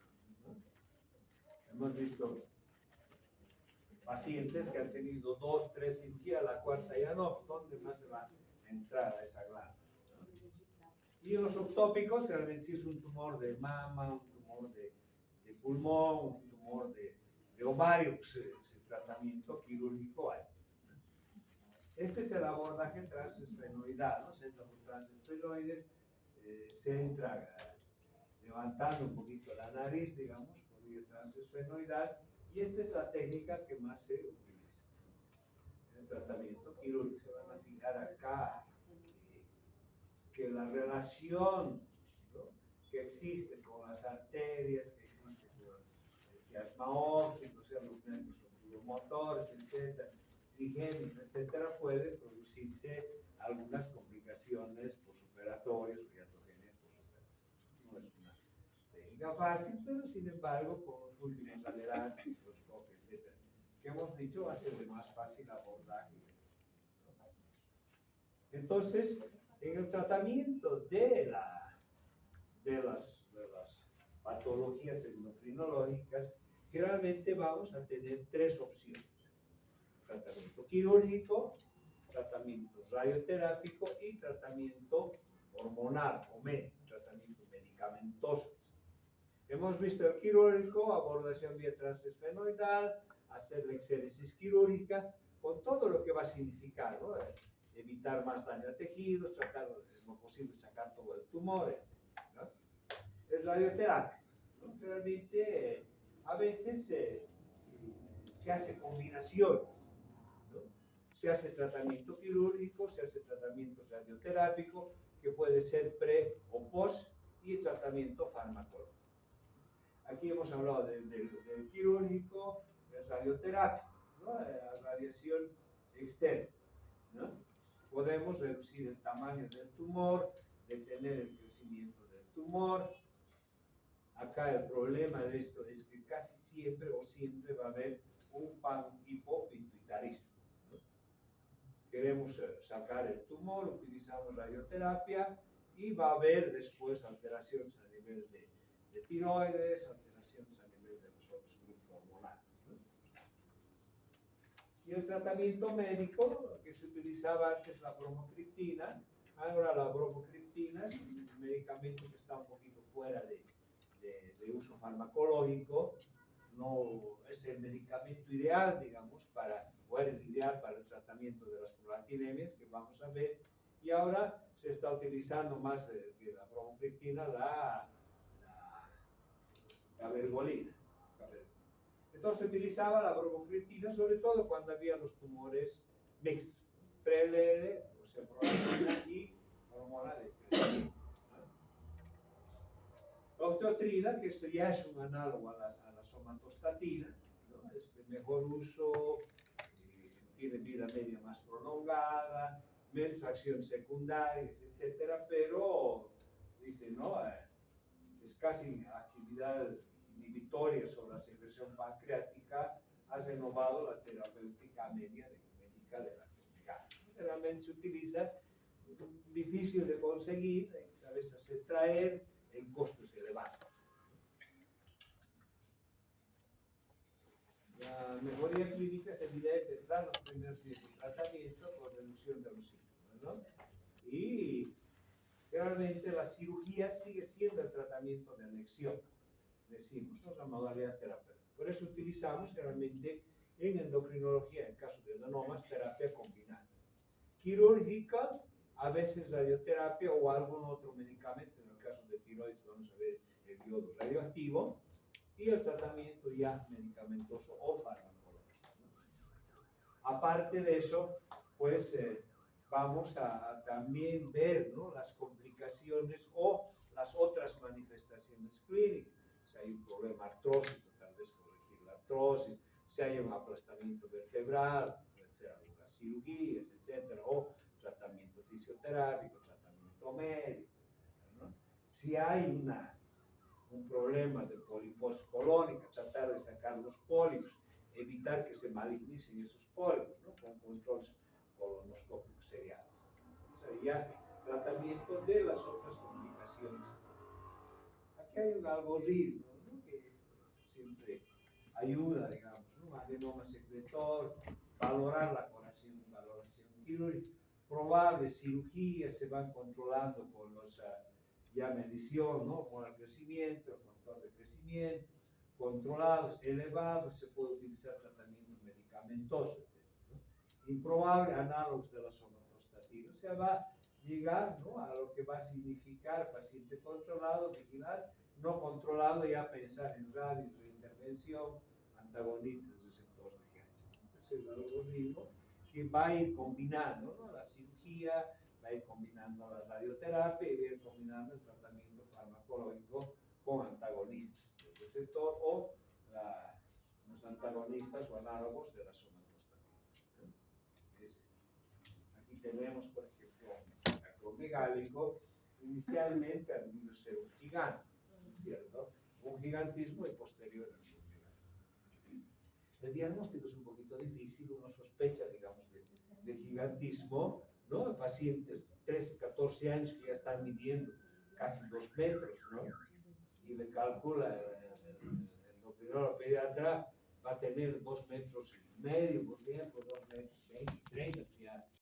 ¿no? Hemos visto pacientes que han tenido 2, 3 cirugías, la cuarta ya no, ¿dónde más se va a entrar a esa glándula, ¿no? Y los ectópicos, realmente sí es un tumor de mama, un tumor de pulmón, un tumor de ovario, pues ese tratamiento quirúrgico hay. Este es el abordaje transesfenoidal, ¿no? Se entra por transesfenoides, se entra levantando un poquito la nariz, digamos, por vía transesfenoidal, y esta es la técnica que más se utiliza. El tratamiento quirúrgico, se van a fijar acá que la relación, ¿no?, que existe con las arterias, que existe con el quiasma óptico, o sea, los nervios oculomotores, etcétera, trigémenos, etcétera, puede producirse algunas complicaciones posoperatorias o iatrogenias posoperatorias. No es una técnica fácil, pero sin embargo, con los últimos adelantos, microscopio, etcétera, que hemos dicho, va a ser de más fácil abordaje. Entonces, en el tratamiento de las patologías endocrinológicas, generalmente vamos a tener 3 opciones: tratamiento quirúrgico, tratamiento radioterápico y tratamiento hormonal o tratamiento medicamentoso. Hemos visto el quirúrgico, abordación vía transesfenoidal, hacer la exéresis quirúrgica, con todo lo que va a significar, ¿no? Evitar más daño a tejidos, tratar de lo posible sacar todo el tumor, etc., ¿no? Es radioterapia, ¿no? Realmente a veces se hace combinación, ¿no? Se hace tratamiento quirúrgico, se hace tratamiento radioterápico, que puede ser pre o post, y tratamiento farmacológico. Aquí hemos hablado del quirúrgico, de radioterapia, ¿no? La radiación externa, ¿no? Podemos reducir el tamaño del tumor, detener el crecimiento del tumor. Acá el problema de esto es que casi siempre va a haber un hipopituitarismo, ¿no? Queremos sacar el tumor, utilizamos radioterapia y va a haber después alteraciones a nivel de tiroides, alteraciones a nivel de los otros grupos hormonales, Y el tratamiento médico, que se utilizaba antes la bromocriptina, ahora la bromocriptina es un medicamento que está un poquito fuera de uso farmacológico, no es el medicamento ideal, digamos, o era el ideal para el tratamiento de las prolatinemias, que vamos a ver, y ahora se está utilizando más que la bromocriptina, la vergolina. Entonces se utilizaba la bromocriptina sobre todo cuando había los tumores mixtos, PLL, o sea, prolatina y hormona de crecimiento. La octeotrida, que eso ya es un análogo a la somatostatina, ¿no? Es de mejor uso, tiene vida media más prolongada, menos acciones secundarias, etcétera, pero dice, ¿no? Es casi actividad inhibitoria sobre la secreción pancreática, ha renovado la terapéutica médica de la clínica. Generalmente se utiliza, difícil de conseguir, a veces hacer traer, en costos elevados. La mejoría clínica se evidencia en los primeros días de tratamiento con reducción de los síntomas, ¿no? Y realmente la cirugía sigue siendo el tratamiento de elección, decimos, ¿no? La modalidad terapéutica. Por eso utilizamos generalmente en endocrinología, en caso de adenomas, terapia combinada. Quirúrgica, a veces radioterapia o algún otro medicamento, en el caso de tiroides vamos a ver el yodo radioactivo, y el tratamiento ya medicamentoso o farmacológico, ¿no? Aparte de eso, pues vamos a también ver, ¿no? Las complicaciones o las otras manifestaciones clínicas. Si hay un problema artrósico, tal vez corregir la artrosis, si hay un aplastamiento vertebral, puede ser algunas cirugías, etcétera, o tratamiento fisioterápico, tratamiento médico, etcétera, ¿no? Si hay un problema de poliposis colónica, tratar de sacar los pólipos, evitar que se malignicen esos pólipos, ¿no? Con controles colonoscópicos seriados. O sea, ya tratamiento de las otras complicaciones. Aquí hay un algoritmo, ¿no? Que siempre ayuda, digamos, ¿no? Adenoma secretor, valorar la valoración quirúrgica, probable cirugía, se van controlando con los ya medición, ¿no? Con el crecimiento, el factor de crecimiento, controlados, elevados, se puede utilizar tratamientos medicamentosos, etc., ¿no? Improbable, análogos de la somatostatina. O sea, va a llegar, ¿no? A lo que va a significar paciente controlado, vigilar, no controlado, ya pensar en radios de intervención, antagonistas receptores de GH. Ese es el algoritmo que va a ir combinando, ¿no? La cirugía, va a ir combinando la radioterapia y va a ir combinando el tratamiento farmacológico con antagonistas del receptor o los antagonistas o análogos de la somatostatina. Aquí tenemos, por ejemplo, el acromegálico. Inicialmente ha debido ser un gigante, ¿no es cierto? Un gigantismo y posterior al acromegálico. El diagnóstico es un poquito difícil, uno sospecha, digamos, de gigantismo, ¿no? Pacientes de 13, 14 años que ya están midiendo casi 2 metros, ¿no? Y le calcula el endocrinólogo pediatra va a tener 2 metros y medio, por ejemplo, 2 metros 20, 30, ya